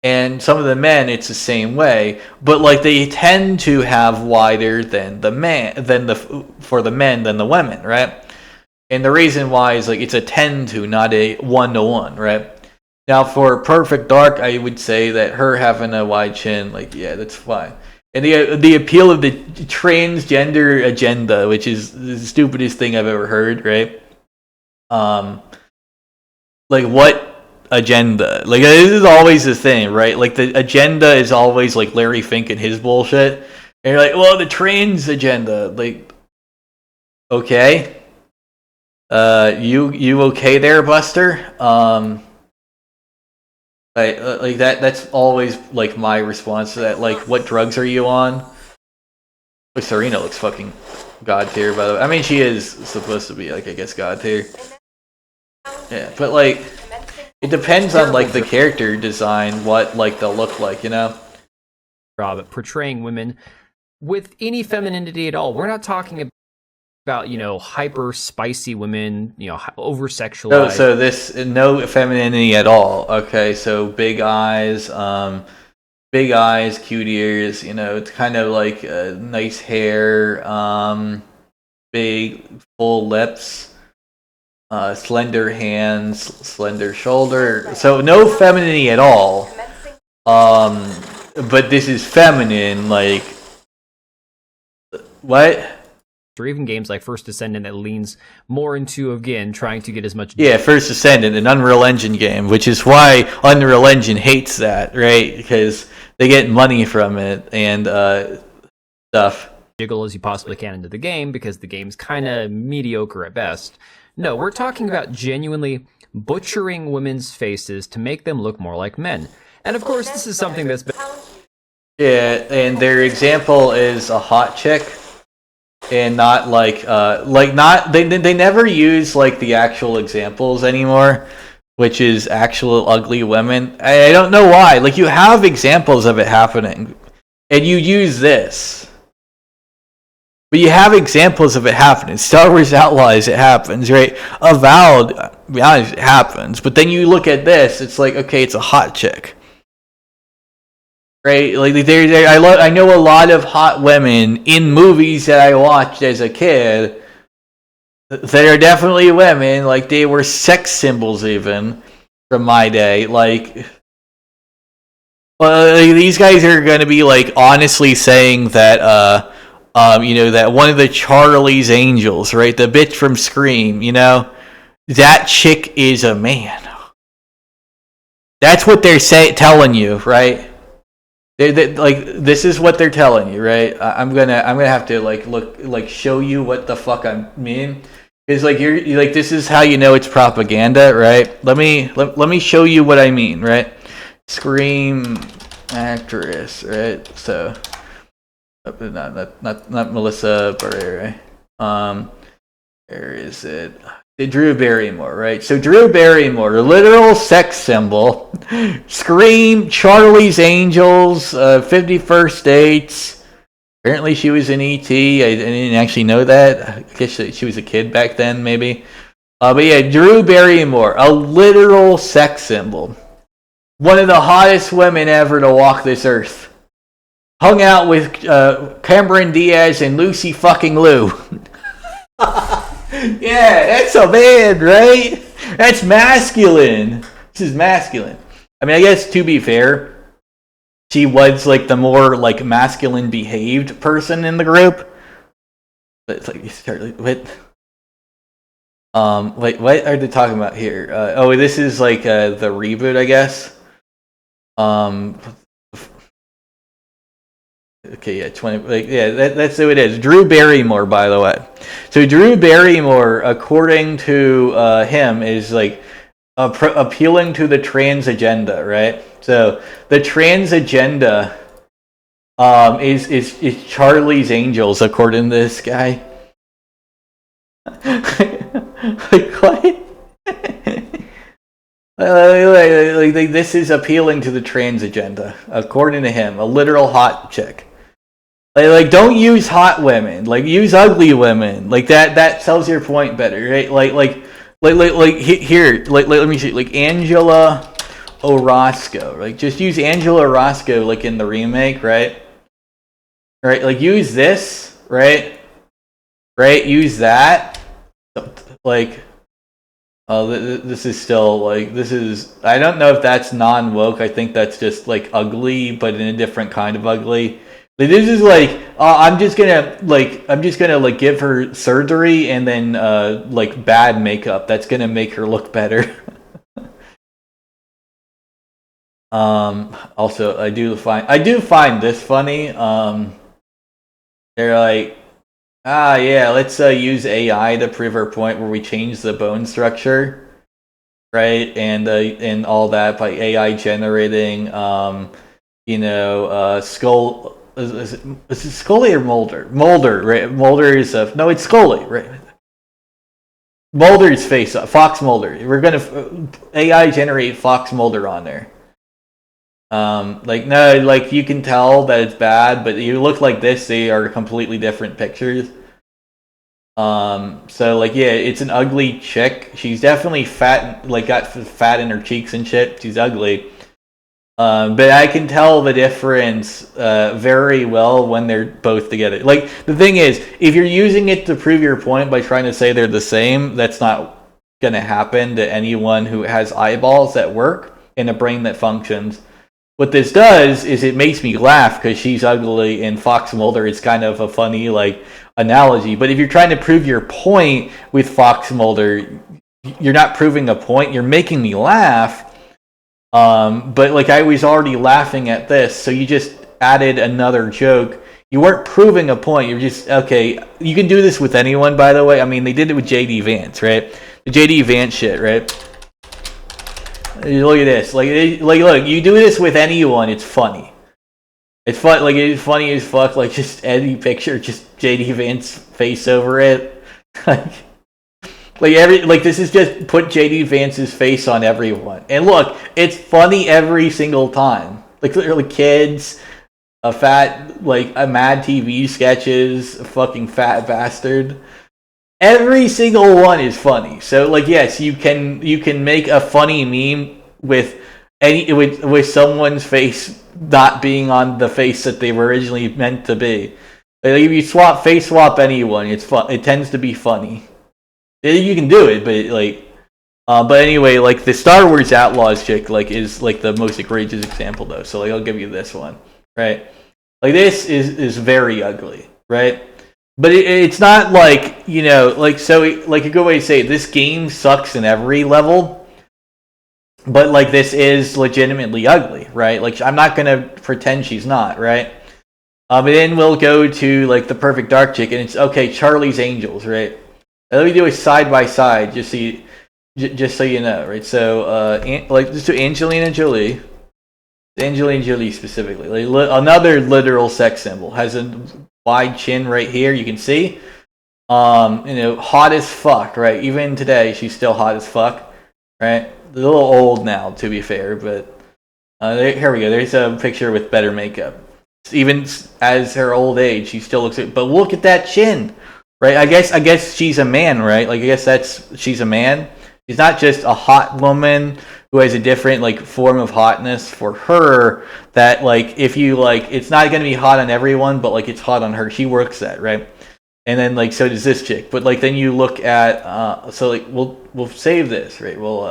And some of the men, it's the same way, but like they tend to have wider than the men than the women, right? And the reason why is like it's a 10 to, not a 1-to-1, right? Now for Perfect Dark, I would say that her having a wide chin, like yeah, that's fine. And the appeal of the transgender agenda, which is the stupidest thing I've ever heard, right? Like what agenda? Like this is always the thing, right? Like the agenda is always like Larry Fink and his bullshit. And you're like, well, the trans agenda, like, okay, you okay there, Buster? Like that's always like my response to that. Like, what drugs are you on? Like, Serena looks fucking god tier, by the way. I mean, she is supposed to be like, I guess, god tier. Yeah, but like it depends on like the character design, what like they'll look like, Rob, at portraying women with any femininity at all. We're not talking about hyper spicy women, over sexualized. So this no femininity at all. Okay, so big eyes, cute ears. It's kind of like nice hair, big full lips. Slender hands, slender shoulder. So no femininity at all. But this is feminine, like what? Or even games like First Descendant that leans more into, again, trying to get as much... Yeah, First Descendant, an Unreal Engine game, which is why Unreal Engine hates that, right? Because they get money from it and stuff. Jiggle as you possibly can into the game, because the game's kind of mediocre at best. No, we're talking about genuinely butchering women's faces to make them look more like men. And of course, this is something that's been... Yeah, and their example is a hot chick. And not they never use like the actual examples anymore, which is actual ugly women. I don't know why. Like you have examples of it happening, and you use this, but you have examples of it happening. Star Wars Outlaws, it happens, right? Avowed, it happens. But then you look at this, it's like okay, it's a hot chick. Right, like I know a lot of hot women in movies that I watched as a kid. That are definitely women, like they were sex symbols even from my day. Like, these guys are gonna be like honestly saying that, that one of the Charlie's Angels, right, the bitch from Scream, that chick is a man. That's what they're telling you, right? Like this is what they're telling you, right? I'm gonna have to show you what the fuck I mean, Because like you're like this is how you know it's propaganda, right? Let me show you what I mean, right? Scream actress, right? So not Melissa Barrera. Where is it? Drew Barrymore, right? So Drew Barrymore, a literal sex symbol. Scream, Charlie's Angels, 51st Dates. Apparently she was in E.T. I didn't actually know that. I guess she was a kid back then, maybe. But yeah, Drew Barrymore, a literal sex symbol. One of the hottest women ever to walk this earth. Hung out with Cameron Diaz and Lucy fucking Liu. Yeah, that's a man, right? That's masculine. This is masculine. I mean, I guess to be fair, she was like the more like masculine behaved person in the group. But it's like you start like what? Wait, what are they talking about here? This is like the reboot, I guess. Okay, yeah, 20. Like, yeah, that's who it is. Drew Barrymore, by the way. So Drew Barrymore, according to him, is like appealing to the trans agenda, right? So the trans agenda is Charlie's Angels, according to this guy. Like what? Like this is appealing to the trans agenda, according to him. A literal hot chick. Like don't use hot women. Like use ugly women. Like that tells your point better, right? Like here. Let me see. Like Angela Orozco. Like just use Angela Orozco. Like in the remake, right? Right. Like use this, right? Right. Use that. Like. This is still like this is. I don't know if that's non-woke. I think that's just like ugly, but in a different kind of ugly. Like, this is like I'm just gonna give her surgery and then like bad makeup. That's gonna make her look better. Also, I do find this funny. They're like. Yeah, let's use AI to prove our point where we change the bone structure, right? And all that by AI generating, skull. Is it Scully or Mulder? Mulder, right? Mulder is no, it's Scully, right? Mulder's face, Fox Mulder. We're gonna AI generate Fox Mulder on there. No, like you can tell that it's bad, but you look like this, they are completely different pictures. So like yeah, it's an ugly chick. She's definitely fat, like got fat in her cheeks and shit. She's ugly. But I can tell the difference very well when they're both together. Like the thing is, if you're using it to prove your point by trying to say they're the same, that's not gonna happen to anyone who has eyeballs that work and a brain that functions. What this does is it makes me laugh because she's ugly and Fox Mulder is kind of a funny like analogy. But if you're trying to prove your point with Fox Mulder, you're not proving a point. You're making me laugh. But like I was already laughing at this, so you just added another joke. You weren't proving a point. You're just okay. You can do this with anyone, by the way. I mean, they did it with JD Vance, right? The JD Vance shit, right? Look at this. Like, look. You do this with anyone. It's funny. It's fun. Like, it's funny as fuck. Like, just any picture, just JD Vance face over it. This is just put JD Vance's face on everyone. And look, it's funny every single time. Like, literally, kids, a Mad TV sketches, a fucking fat bastard. Every single one is funny. So like yes, you can make a funny meme with someone's face not being on the face that they were originally meant to be. Like, if you face swap anyone, it's fun. It tends to be funny. You can do it, but anyway, like the Star Wars Outlaws chick is like the most egregious example though. So like I'll give you this one, right? Like this is very ugly, right? But it's not like, so like a good way to say it, this game sucks in every level, but like this is legitimately ugly, right? Like I'm not going to pretend she's not, right? But then we'll go to like the perfect dark chick and it's okay, Charlie's Angels, right? Let me do a side by side, just so you know, right? So, just do Angelina Jolie. Angelina Jolie specifically, like another literal sex symbol, has a wide chin right here. You can see, hot as fuck, right? Even today, she's still hot as fuck, right? A little old now, to be fair, but here we go. There's a picture with better makeup. Even as her old age, she still looks. But look at that chin, right? I guess she's a man, right? Like I guess she's a man. She's not just a hot woman who has a different like form of hotness for her. That like if you like, it's not going to be hot on everyone, but like it's hot on her. She works that, right? And then like so does this chick. But like then you look at so like we'll save this, right? We'll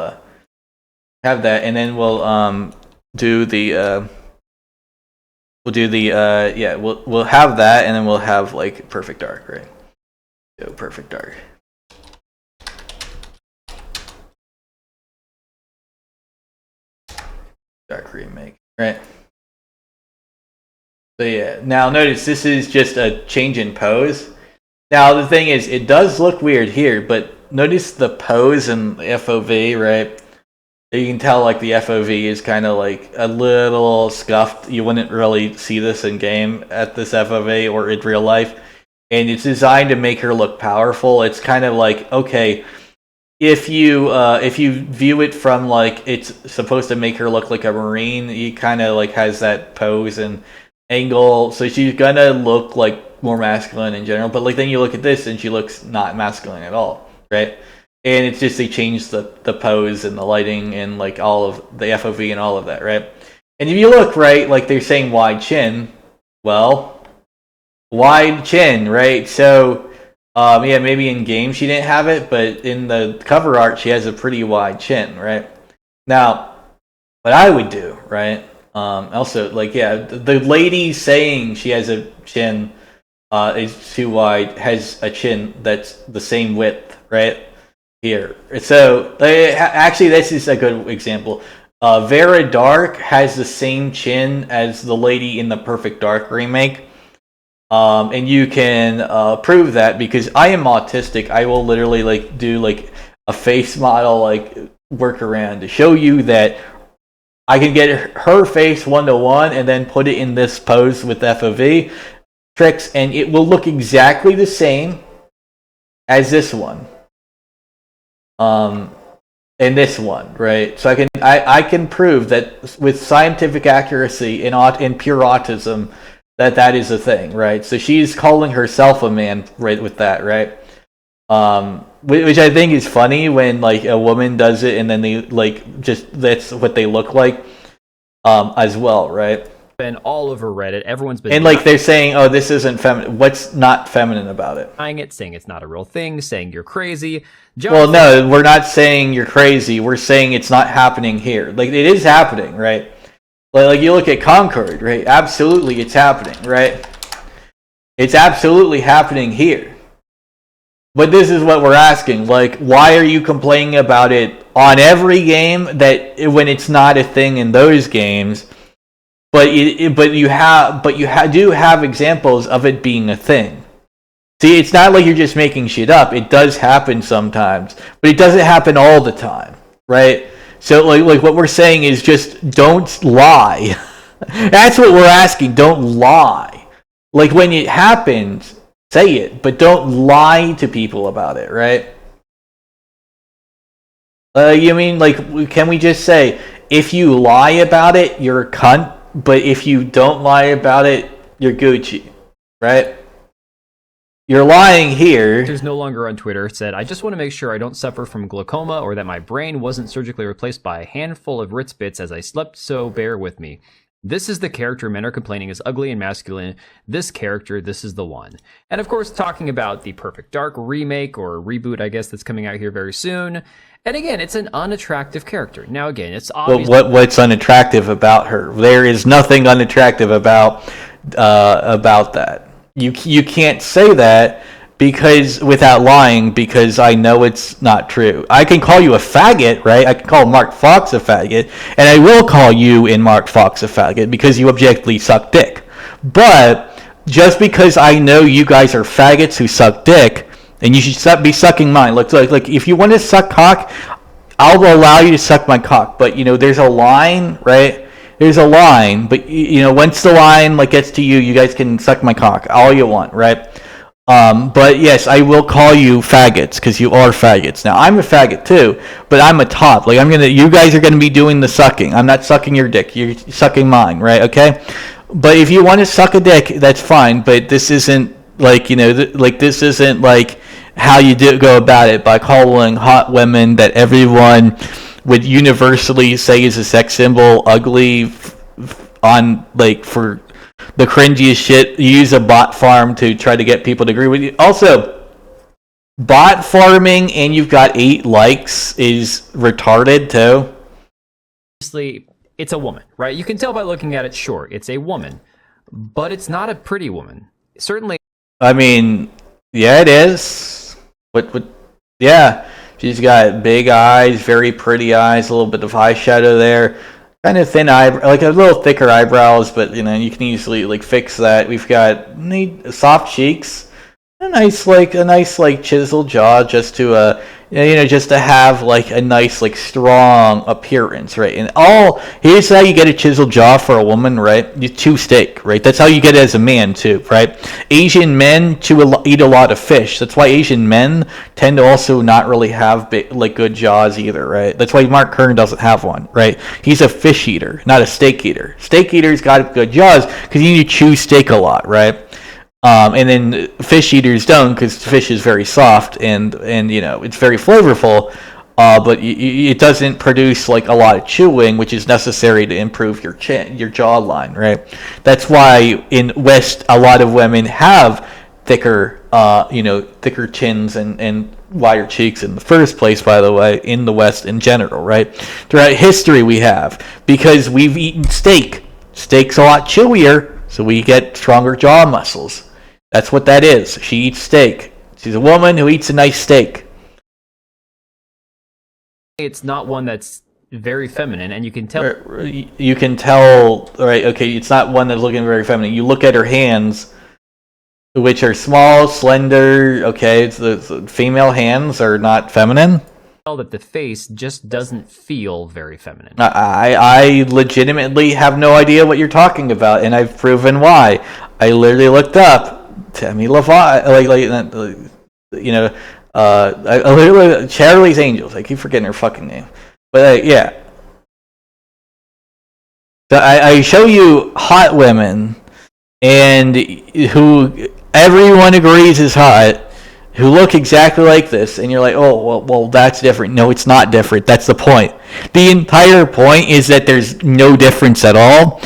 have that, and then we'll do the we'll have that, and then we'll have like Perfect Dark, right? So Perfect Dark. Dark remake, right? So yeah, now notice this is just a change in pose. Now the thing is, it does look weird here, but notice the pose and the FOV, right? You can tell like the FOV is kind of like a little scuffed. You wouldn't really see this in game at this FOV or in real life, and it's designed to make her look powerful. It's kind of like, okay, if you view it from like it's supposed to make her look like a marine, he kind of like has that pose and angle, so she's gonna look like more masculine in general. But like then you look at this and she looks not masculine at all, right? And it's just they changed the pose and the lighting and like all of the FOV and all of that, right? And if you look right, like they're saying wide chin, well, wide chin, right? So. Yeah, maybe in game she didn't have it, but in the cover art she has a pretty wide chin, right? Now, what I would do, right? Also, like, yeah, the lady saying she has a chin is too wide has a chin that's the same width, right? Here. So, actually, this is a good example. Vera Dark has the same chin as the lady in the Perfect Dark remake. And you can prove that because I am autistic. I will literally like do like a face model like workaround to show you that I can get her face 1-to-1 and then put it in this pose with FOV tricks, and it will look exactly the same as this one. And this one, right? So I can prove that with scientific accuracy in pure autism. That is a thing, right? So she's calling herself a man, right, with that, right? Which I think is funny when like a woman does it and then they like just that's what they look like, as well, right? Been all over Reddit. Everyone's been and like they're saying, "Oh, this isn't feminine." What's not feminine about it? Denying it, saying it's not a real thing, saying you're crazy. Well, no, we're not saying you're crazy. We're saying it's not happening here. Like it is happening, right? Like you look at Concord, right? Absolutely, it's happening, right? It's absolutely happening here. But this is what we're asking. Like, why are you complaining about it on every game that when it's not a thing in those games? But you do have examples of it being a thing. See, it's not like you're just making shit up. It does happen sometimes, but it doesn't happen all the time, right? So, like what we're saying is just don't lie. That's what we're asking. Don't lie. Like when it happens, say it, but don't lie to people about it, right? You mean like can we just say if you lie about it, you're a cunt, but if you don't lie about it, you're Gucci, right? You're lying here. Who's no longer on Twitter said, I just want to make sure I don't suffer from glaucoma or that my brain wasn't surgically replaced by a handful of Ritz bits as I slept, so bear with me. This is the character men are complaining is ugly and masculine. This character, this is the one. And of course, talking about the Perfect Dark remake or reboot, I guess, that's coming out here very soon. And again, it's an unattractive character. Now again, it's obvious. Well, what's unattractive about her? There is nothing unattractive about that. You can't say that because without lying, because I know it's not true. I can call you a faggot, right? I can call Mark Fox a faggot, and I will call you and Mark Fox a faggot because you objectively suck dick. But just because I know you guys are faggots who suck dick and you should be sucking mine. Like if you want to suck cock, I'll allow you to suck my cock. But there's a line, right? There's a line, but once the line gets to you, you guys can suck my cock all you want, right? But yes, I will call you faggots because you are faggots. Now I'm a faggot too, but I'm a top. You guys are gonna be doing the sucking. I'm not sucking your dick. You're sucking mine, right? Okay. But if you want to suck a dick, that's fine. But this isn't this isn't how you go about it by calling hot women that everyone would universally say is a sex symbol ugly for the cringiest shit. You use a bot farm to try to get people to agree with you. Also, bot farming and you've got 8 likes is retarded too. Obviously, it's a woman, right? You can tell by looking at it. Sure, it's a woman, but it's not a pretty woman. Certainly. I mean, yeah, it is. What? Yeah, she's got big eyes, very pretty eyes, a little bit of eyeshadow there. Kind of thin a little thicker eyebrows, but you can easily fix that. We've got soft cheeks, a nice chiseled jaw, just to just to have a nice strong appearance, right? And here's how you get a chiseled jaw for a woman, right? You chew steak, right? That's how you get it as a man too, right? Asian men eat a lot of fish. That's why Asian men tend to also not really have good jaws either, right? That's why Mark Kern doesn't have one, right? He's a fish eater, not a steak eater. Steak eaters got good jaws because you need to chew steak a lot, right? And then fish eaters don't, because fish is very soft and it's very flavorful, but it doesn't produce a lot of chewing, which is necessary to improve your jawline, right? That's why in West a lot of women have thicker chins and wider cheeks in the first place, by the way, in the West in general, right? Throughout history we have, because we've eaten steak. Steak's a lot chewier, so we get stronger jaw muscles. That's what that is. She eats steak. She's a woman who eats a nice steak. It's not one that's very feminine, and you can tell. You can tell, right? Okay, it's not one that's looking very feminine. You look at her hands, which are small, slender. Okay, the female hands are not feminine. That the face just doesn't feel very feminine. I legitimately have no idea what you're talking about, and I've proven why. I literally looked up Demi Lovato, I literally Charlie's Angels. I keep forgetting her fucking name, but yeah. So I show you hot women, and who everyone agrees is hot, who look exactly like this, and you're like, oh, well, that's different. No, it's not different. That's the point. The entire point is that there's no difference at all,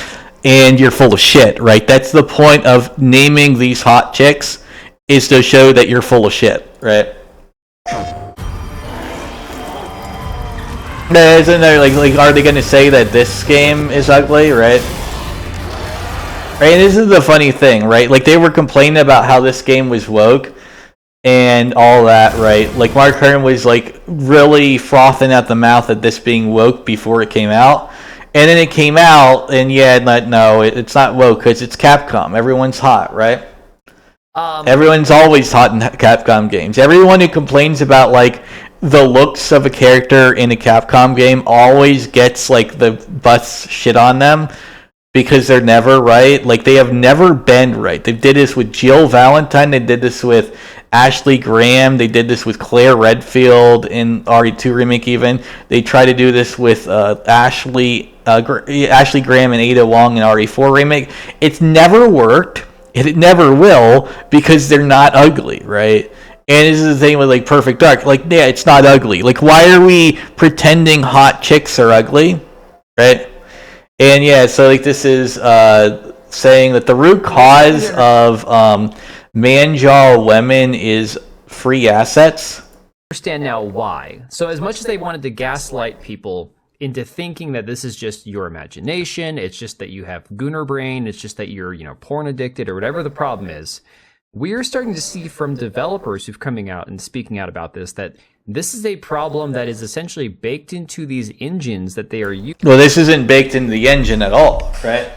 and you're full of shit, right? That's the point of naming these hot chicks, is to show that you're full of shit, right? Isn't there, are they going to say that this game is ugly, right? Right, and this is the funny thing, right? They were complaining about how this game was woke, and all that, right? Mark Kern was really frothing at the mouth at this being woke before it came out, and then it came out, and it's not woke because it's Capcom. Everyone's hot, right? Everyone's always hot in Capcom games. Everyone who complains about the looks of a character in a Capcom game always gets the butts shit on them, because they're never right. They have never been right. They did this with Jill Valentine. They did this with Ashley Graham. They did this with Claire Redfield in RE2 Remake even. They try to do this with Ashley Graham and Ada Wong in RE4 Remake. It's never worked. It never will, because they're not ugly, right? And this is the thing with Perfect Dark. Yeah, it's not ugly. Why are we pretending hot chicks are ugly, right? And yeah, so this is saying that the root cause of man-jaw women is free assets. Understand now why. So as much as they wanted to gaslight people into thinking that this is just your imagination, it's just that you have gooner brain, it's just that you're, porn addicted or whatever the problem is, we're starting to see from developers who've coming out and speaking out about this that this is a problem that is essentially baked into these engines that they are using. Well, this isn't baked into the engine at all, right?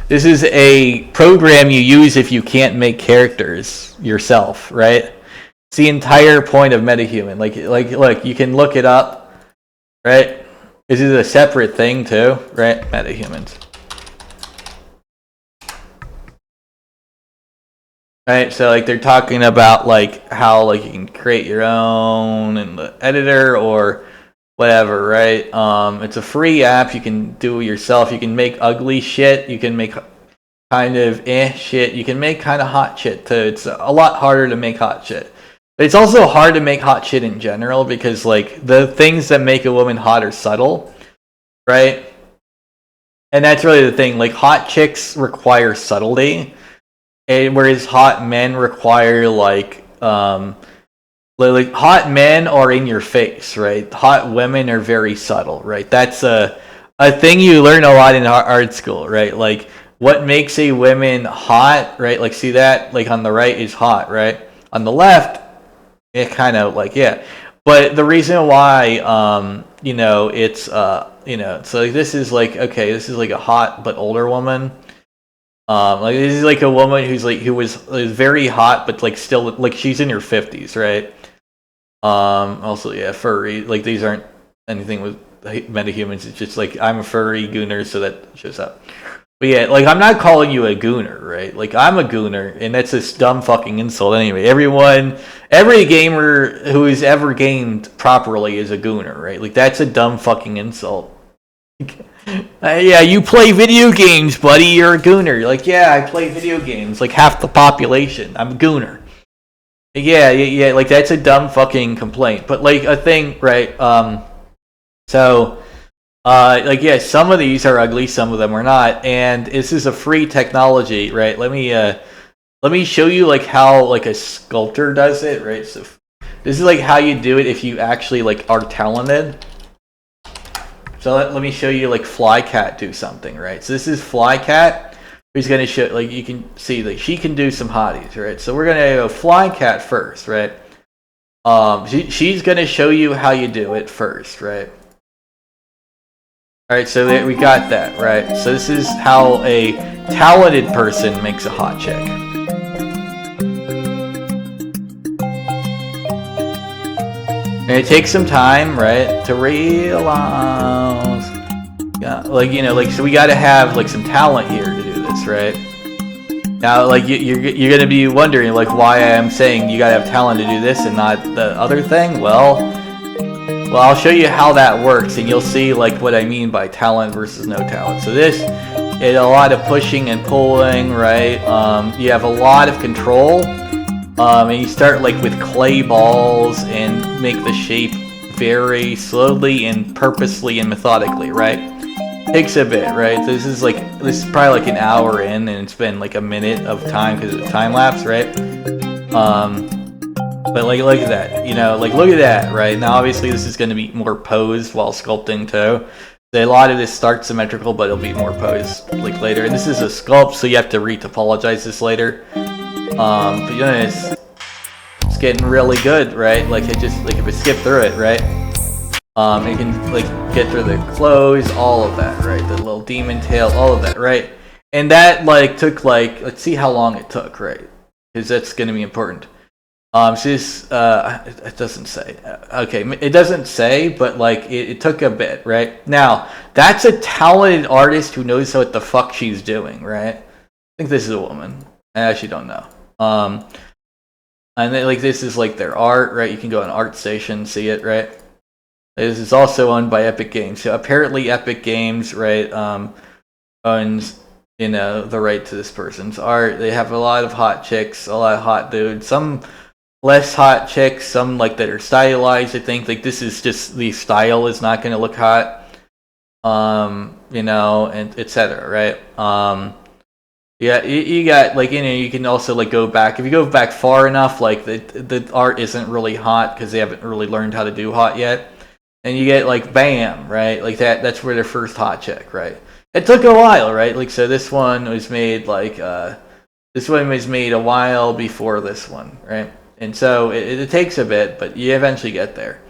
This is a program you use if you can't make characters yourself, right? It's the entire point of metahuman. Like, look, you can look it up, right? This is a separate thing too, right? Metahumans. Right, so like they're talking about like how like you can create your own in the editor or whatever, right? It's a free app. You can do it yourself. You can make ugly shit. You can make kind of shit. You can make kind of hot shit too. It's a lot harder to make hot shit. But it's also hard to make hot shit in general because like the things that make a woman hot are subtle, right? And that's really the thing. Like hot chicks require subtlety, whereas hot men require like hot men are in your face, right? Hot women are very subtle, right? That's a thing you learn a lot in art school, right? Like what makes a woman hot, right? Like see that like on the right is hot, right? On the left, it kind of like yeah. But the reason why it's so like this is like okay, this is like a hot but older woman. Like this is like a woman who was very hot but like still like she's in her 50s, right? Also yeah, furry. Like these aren't anything with metahumans. It's just like I'm a furry gooner, so that shows up. But yeah, like I'm not calling you a gooner, right? Like I'm a gooner, and that's a dumb fucking insult anyway. Every gamer who has ever gamed properly is a gooner, right? Like that's a dumb fucking insult. Yeah, you play video games, buddy. You're a gooner. You're like, yeah, I play video games. Like half the population. I'm a gooner. Yeah. Like that's a dumb fucking complaint. But like a thing, right? Like yeah, some of these are ugly, some of them are not, and this is a free technology, right? Let me show you like how like a sculptor does it, right? So this is like how you do it if you actually like are talented. So let me show you like Flycat do something, right? So this is Flycat, who's gonna show like you can see like she can do some hotties, right? So we're gonna go Flycat first, right? She's gonna show you how you do it first, right? Alright, so there, we got that, right? So this is how a talented person makes a hot chick. And it takes some time, right, to realize. Yeah, like so we gotta have like some talent here to do this, right? Now, like you're gonna be wondering like why I'm saying you gotta have talent to do this and not the other thing. Well, I'll show you how that works, and you'll see like what I mean by talent versus no talent. So this is a lot of pushing and pulling, right? You have a lot of control, and you start like with clay balls and make the shape very slowly and purposely and methodically, right? Takes a bit, right? This is probably like an hour in, and it's been like a minute of time because it's time lapse, right? But like look at that, look at that, right? Now obviously this is going to be more posed while sculpting too. A lot of this starts symmetrical, but it'll be more posed like later. And this is a sculpt, so you have to retopologize this later. But it's getting really good, right? Like it just like if it skip through it, right? It can like get through the clothes, all of that, right? The little demon tail, all of that, right? And that like took like let's see how long it took, right? Because that's going to be important. So this, it doesn't say. Okay, it doesn't say, but like it took a bit, right? Now that's a talented artist who knows what the fuck she's doing, right? I think this is a woman. I actually don't know. And then like this is like their art, right? You can go on ArtStation, see it, right? This is also owned by Epic Games. So apparently Epic Games, right, owns the right to this person's art. They have a lot of hot chicks, a lot of hot dudes, some less hot chicks, some like that are stylized. I think like this is just the style is not going to look hot, and etc. Right? Yeah, you got like you can also like go back if you go back far enough. Like the art isn't really hot because they haven't really learned how to do hot yet, and you get like bam, right? Like that. That's where their first hot chick, right? It took a while, right? Like so, this one was made a while before this one, right? And so it takes a bit, but you eventually get there.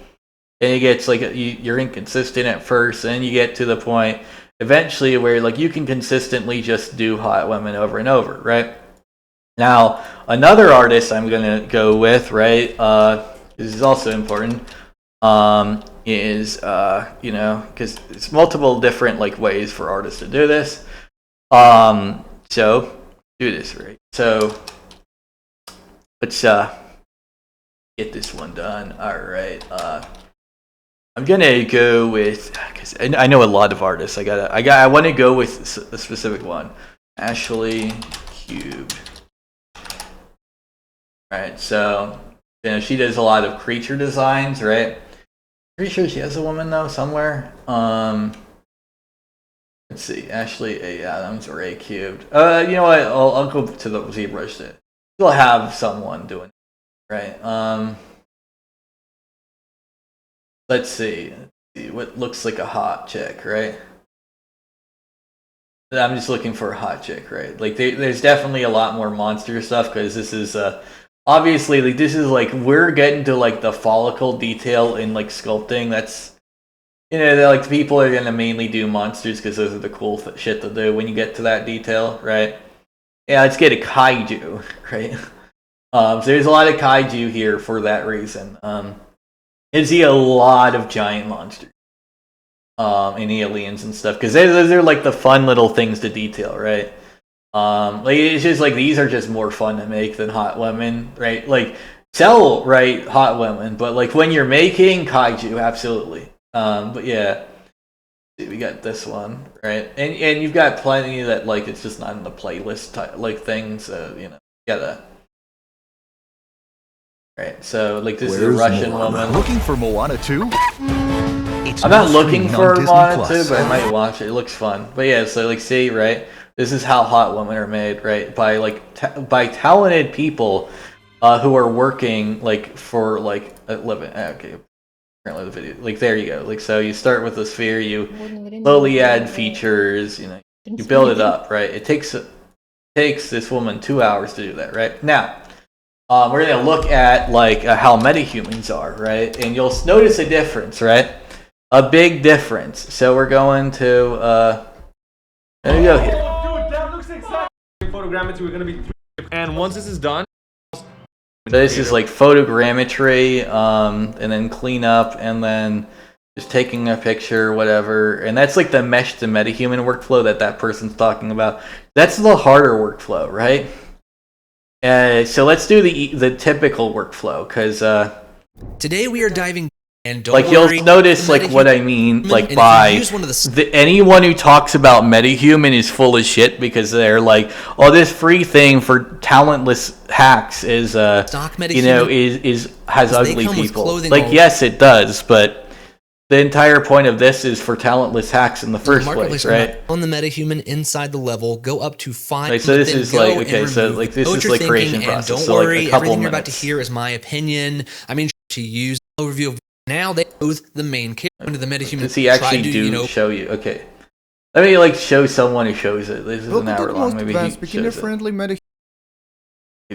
And it gets like you're inconsistent at first, and you get to the point eventually where like you can consistently just do hot women over and over, right? Now, Another artist I'm gonna go with, right? This is also important. Is because it's multiple different like ways for artists to do this. So do this right. So let's get this one done. All right. I'm gonna go with because I know a lot of artists. I want to go with a specific one. Ashley Cube. All right. So she does a lot of creature designs, right? Pretty sure she has a woman though somewhere. Let's see, Ashley A Adams or A Cubed. You know what? I'll go to the ZBrush. You'll have someone doing it, right? Let's see what looks like a hot chick, right? I'm just looking for a hot chick, right? Like there's definitely a lot more monster stuff because this is obviously like this is like we're getting to like the follicle detail in like sculpting. That's like people are gonna mainly do monsters because those are the cool shit to do when you get to that detail, right? Yeah, let's get a kaiju, right? So there's a lot of kaiju here for that reason. You see a lot of giant monsters, and aliens and stuff because those are like the fun little things to detail, right? Like it's just like these are just more fun to make than hot women, right? Like sell right hot women, but like when you're making kaiju, absolutely. But yeah, we got this one, right? And you've got plenty that like it's just not in the playlist type, like thing, so you gotta. Right, so like this is a Russian woman. Looking for Moana 2? I'm not looking for Moana 2, but I might watch it. It looks fun. But yeah, so like see, right? This is how hot women are made, right? By like by talented people who are working like for like a living. Okay, apparently the video. Like there you go. Like so, you start with a sphere, you slowly add features. You build it up, right? It takes this woman 2 hours to do that, right? Now, we're gonna look at like how metahumans are, right? And you'll notice a difference, right? A big difference. So we're going to there we go here. Dude, that looks exactly photogrammetry. We're gonna be and once this is done. So this is like photogrammetry, and then cleanup, and then just taking a picture, whatever. And that's like the mesh to metahuman workflow that person's talking about. That's the harder workflow, right? So let's do the typical workflow, because today we are diving. And don't like worry, you'll notice like what I mean like by anyone who talks about metahuman is full of shit because they're like, oh, this free thing for talentless hacks is stock metahuman, has ugly people. Like yes, it does, but the entire point of this is for talentless hacks in the first place, right? On the metahuman inside the level, go up to 5. Like, so this is like okay, so like this is like creation process. Don't so worry, like a couple everything minutes. you're about to hear is my opinion. I mean, to use an overview of. Now they both the main character into the metahuman. Does he actually show you? Okay, let me like show someone who shows it. This is an hour long. Maybe he shows it.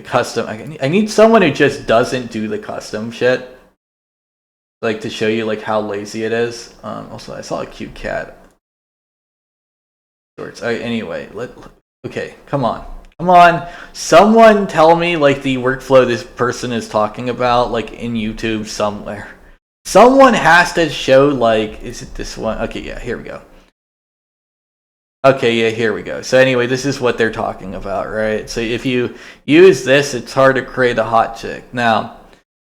Custom. I need someone who just doesn't do the custom shit, like to show you like how lazy it is. Also, I saw a cute cat. Shorts. Anyway, okay, come on. Someone tell me like the workflow this person is talking about, like in YouTube somewhere. Someone has to show like, is it this one? Okay, yeah, here we go. Okay, yeah, here we go. So anyway, this is what they're talking about, right? So if you use this, it's hard to create a hot chick. Now,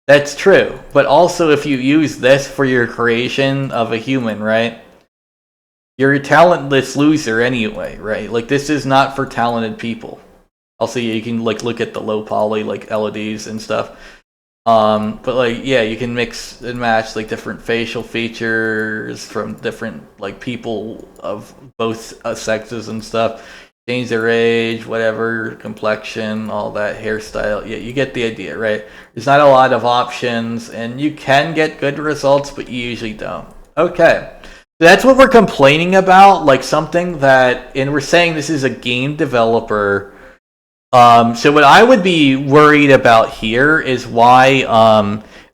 that's true. But also if you use this for your creation of a human, right? You're a talentless loser anyway, right? Like this is not for talented people. Also, you can like look at the low poly like LEDs and stuff. But like yeah, you can mix and match like different facial features from different like people of both sexes and stuff. Change their age, whatever, complexion, all that, hairstyle. Yeah, you get the idea, right? There's not a lot of options, and you can get good results, but you usually don't. Okay, that's what we're complaining about, like something that, and we're saying this is a game developer. So what I would be worried about here is why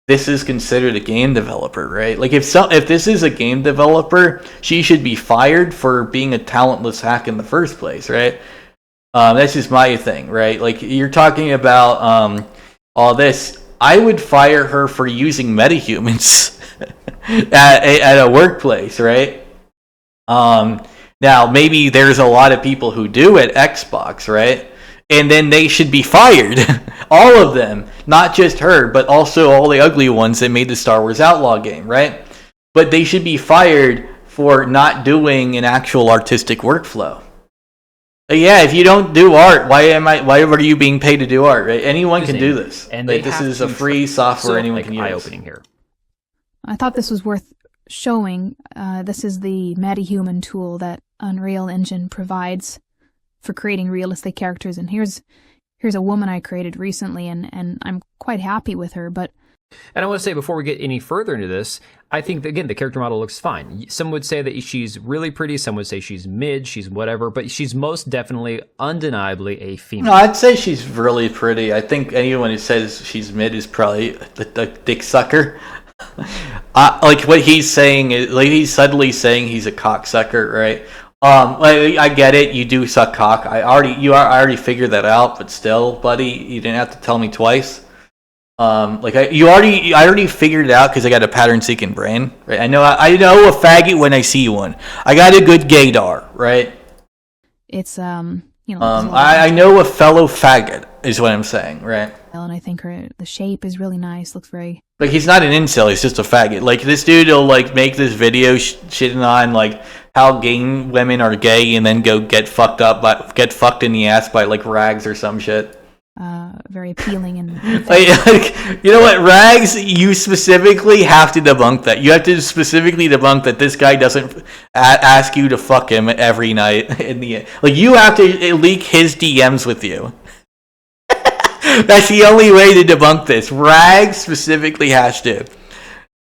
this is considered a game developer, right? Like if this is a game developer, she should be fired for being a talentless hack in the first place, right? That's just my thing, right? Like, you're talking about all this. I would fire her for using metahumans at a workplace, right? Now, maybe there's a lot of people who do at Xbox, right? And then they should be fired. All of them. Not just her, but also all the ugly ones that made the Star Wars Outlaw game, right? But they should be fired for not doing an actual artistic workflow. Yeah, if you don't do art, why are you being paid to do art, right? Anyone can do this. And like, this is a free software anyone can use. Eye-opening here. I thought this was worth showing. This is the MetaHuman tool that Unreal Engine provides for creating realistic characters. And here's a woman I created recently, and I'm quite happy with her. But and I want to say, before we get any further into this, I think, again, the character model looks fine. Some would say that she's really pretty. Some would say she's mid, she's whatever. But she's most definitely, undeniably a female. No, I'd say she's really pretty. I think anyone who says she's mid is probably a dick sucker. Like, what he's saying is, like, he's subtly saying he's a cocksucker, right? Like, I get it. You do suck cock. I already figured that out. But still, buddy, you didn't have to tell me twice. Like, I already figured it out because I got a pattern-seeking brain, right? I know a faggot when I see one. I got a good gaydar, right? it's I know a fellow faggot is what I'm saying, right? and I think the shape is really nice. Looks very. Like, he's not an incel. He's just a faggot. Like, this dude will like make this video shitting on like how gay women are gay, and then go get fucked in the ass by like rags or some shit. Very appealing and like, you know what, Rags, you specifically have to debunk that. You have to specifically debunk that this guy doesn't ask you to fuck him every night in the like, you have to leak his DMs with you. That's the only way to debunk this. Rags specifically has to.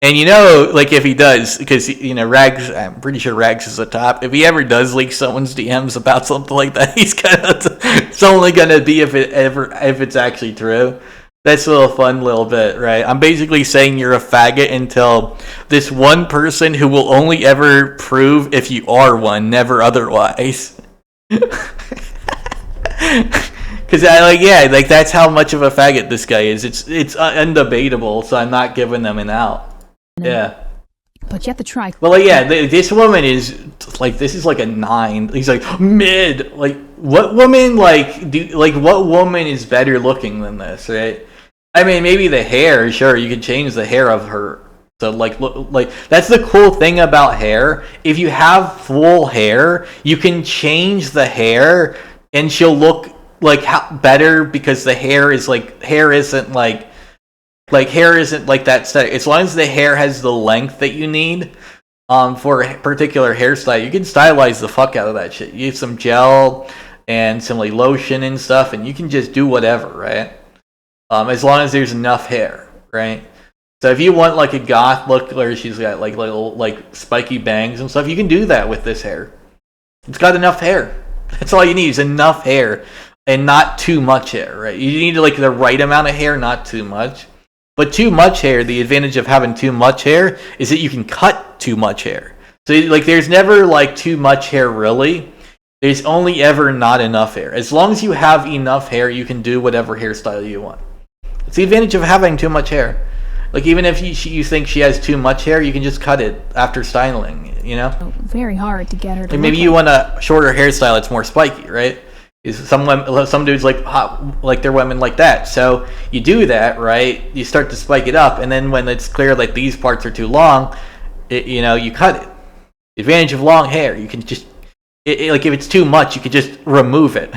And you know, like, if he does, because, you know, Rags, I'm pretty sure Rags is the top. If he ever does leak someone's DMs about something like that, it's only gonna be if it's actually true. That's a little fun little bit, right? I'm basically saying you're a faggot until this one person who will only ever prove if you are one, never otherwise. Because that's how much of a faggot this guy is. It's undebatable, so I'm not giving them an out. Yeah. But you have to try. Well, yeah, this woman is like, this is like a 9. He's like, mid. Like, what woman what woman is better looking than this, right? I mean, maybe the hair, sure, you could change the hair of her. So like that's the cool thing about hair. If you have full hair, you can change the hair and she'll look like better, because the hair isn't like that set. As long as the hair has the length that you need for a particular hairstyle, you can stylize the fuck out of that shit. You use some gel and some like lotion and stuff, and you can just do whatever, right? As long as there's enough hair, right? So if you want like a goth look where she's got like little like spiky bangs and stuff, you can do that with this hair. It's got enough hair. That's all you need, is enough hair and not too much hair, right? You need like the right amount of hair, not too much. But too much hair, the advantage of having too much hair is that you can cut too much hair. So like, there's never like too much hair, really. There's only ever not enough hair. As long as you have enough hair, you can do whatever hairstyle you want. It's the advantage of having too much hair. Like, even if you think she has too much hair, you can just cut it after styling, you know? Very hard to get her to like, maybe you want a shorter hairstyle that's more spiky, right? Some dudes like hot, like they're women like that. So you do that, right? You start to spike it up, and then when it's clear like these parts are too long, you cut it. The advantage of long hair, you can just like, if it's too much, you can just remove it.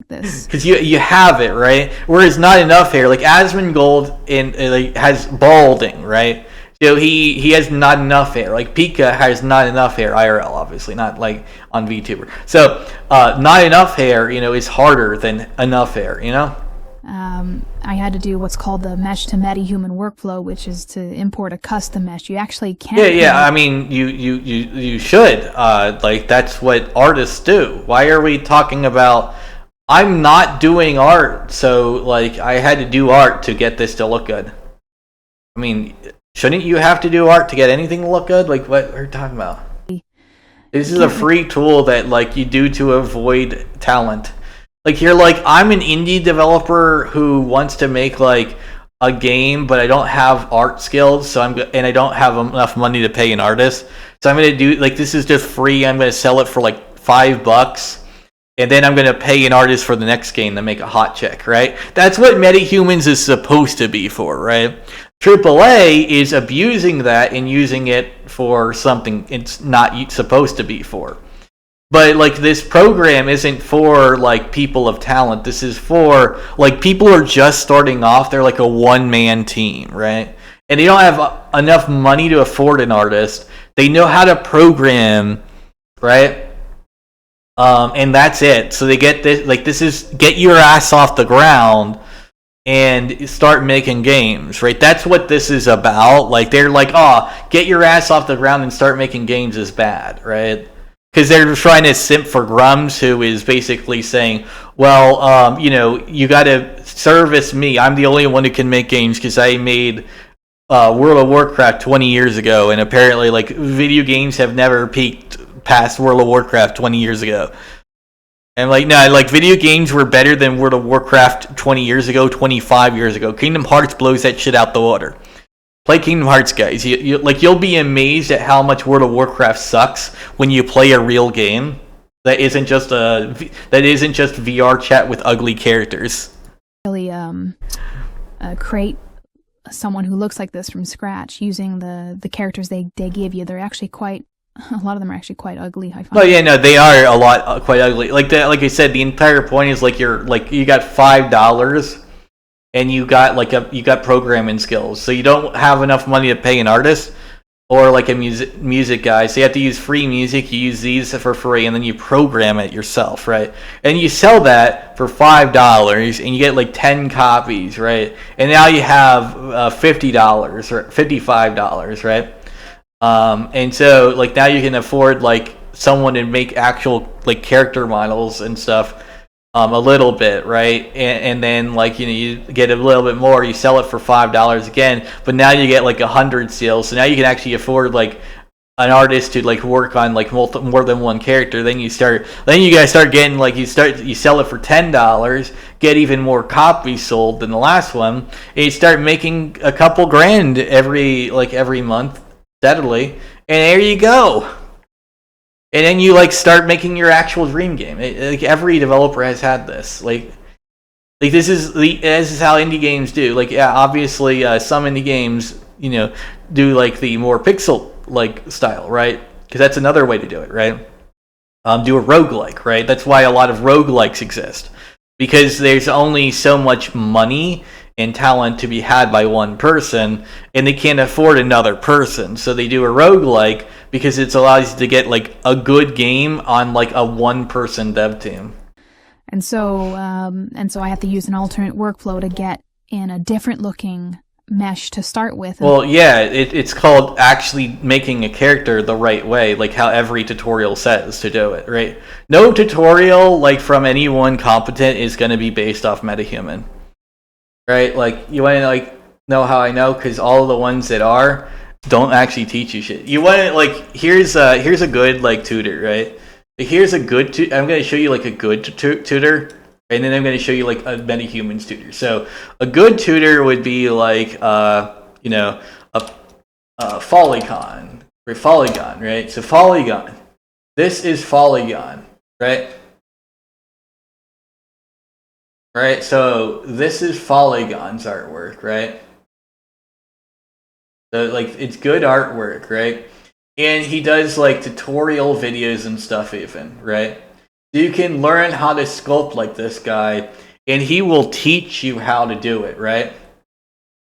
Because you have it, right? Whereas not enough hair, like Asmongold has balding, right? So he has not enough hair. Like Pika has not enough hair, IRL, obviously, not like on VTuber. So not enough hair, is harder than enough hair, I had to do what's called the mesh to MetaHuman workflow, which is to import a custom mesh. You actually can't. Yeah. I mean, you should. Like, that's what artists do. Why are we talking about? I'm not doing art, so like I had to do art to get this to look good. I mean, shouldn't you have to do art to get anything to look good? Like, what are you talking about? This is a free tool that like you do to avoid talent. Like you're like, I'm an indie developer who wants to make like a game, but I don't have art skills, and I don't have enough money to pay an artist. So I'm gonna do like, this is just free. I'm gonna sell it for like $5, and then I'm gonna pay an artist for the next game to make a hot chick, right? That's what MetaHumans is supposed to be for, right? AAA is abusing that and using it for something it's not supposed to be for. But like, this program isn't for like people of talent. This is for like people who are just starting off. They're like a one-man team, right? And they don't have enough money to afford an artist. They know how to program, right? And that's it. So they get this, like, this is get your ass off the ground and start making games, right? That's what this is about. Like, they're like, oh, get your ass off the ground and start making games is bad, right? Because they're trying to simp for Grums, who is basically saying, well, you got to service me. I'm the only one who can make games because I made World of Warcraft 20 years ago, and apparently, like, video games have never peaked past World of Warcraft 20 years ago. And like, no, like, video games were better than World of Warcraft 20 years ago, 25 years ago. Kingdom Hearts blows that shit out the water. Play Kingdom Hearts, guys. You'll be amazed at how much World of Warcraft sucks when you play a real game that isn't just VR chat with ugly characters. Really, create someone who looks like this from scratch using the characters they give you. They're actually a lot of them are actually quite ugly. I find. Oh yeah, no, they are a lot quite ugly. Like I said, the entire point is like, you got $5. And you got programming skills, so you don't have enough money to pay an artist or like a music guy. So you have to use free music. You use these for free, and then you program it yourself, right? And you sell that for $5, and you get like 10 copies, right? And now you have $50 or $55, right? And so like, now you can afford like someone to make actual like character models and stuff. A little bit, right? And then like, you get a little bit more, you sell it for $5 again, but now you get like 100 sales. So now you can actually afford like an artist to like work on like more than one character. Then you guys start getting like, you sell it for $10, get even more copies sold than the last one, and you start making a couple grand every month steadily, and there you go. And then you like start making your actual dream game. Like, every developer has had this. Like this is how indie games do. Like, yeah, obviously some indie games, do like the more pixel like style, right? Because that's another way to do it, right? Do a roguelike, right? That's why a lot of roguelikes exist, because there's only so much money and talent to be had by one person, and they can't afford another person. So they do a roguelike because it allows you to get like a good game on like a one-person dev team. And so I have to use an alternate workflow to get in a different looking mesh to start with. Well, yeah, it's called actually making a character the right way, like how every tutorial says to do it, right? No tutorial like from anyone competent is going to be based off MetaHuman. Right, like, you want to like know how I know? Because all of the ones that don't actually teach you shit. You want to like, here's a good like tutor, right? Here's a good I'm going to show you like a good tutor, and then I'm going to show you like a MetaHumans tutor. So a good tutor would be like a Polygon, or Polygon, right? So Polygon, this is Polygon, right? Right, so this is Polygon's artwork, right? So like, it's good artwork, right? And he does like tutorial videos and stuff even, right? So you can learn how to sculpt like this guy, and he will teach you how to do it, right?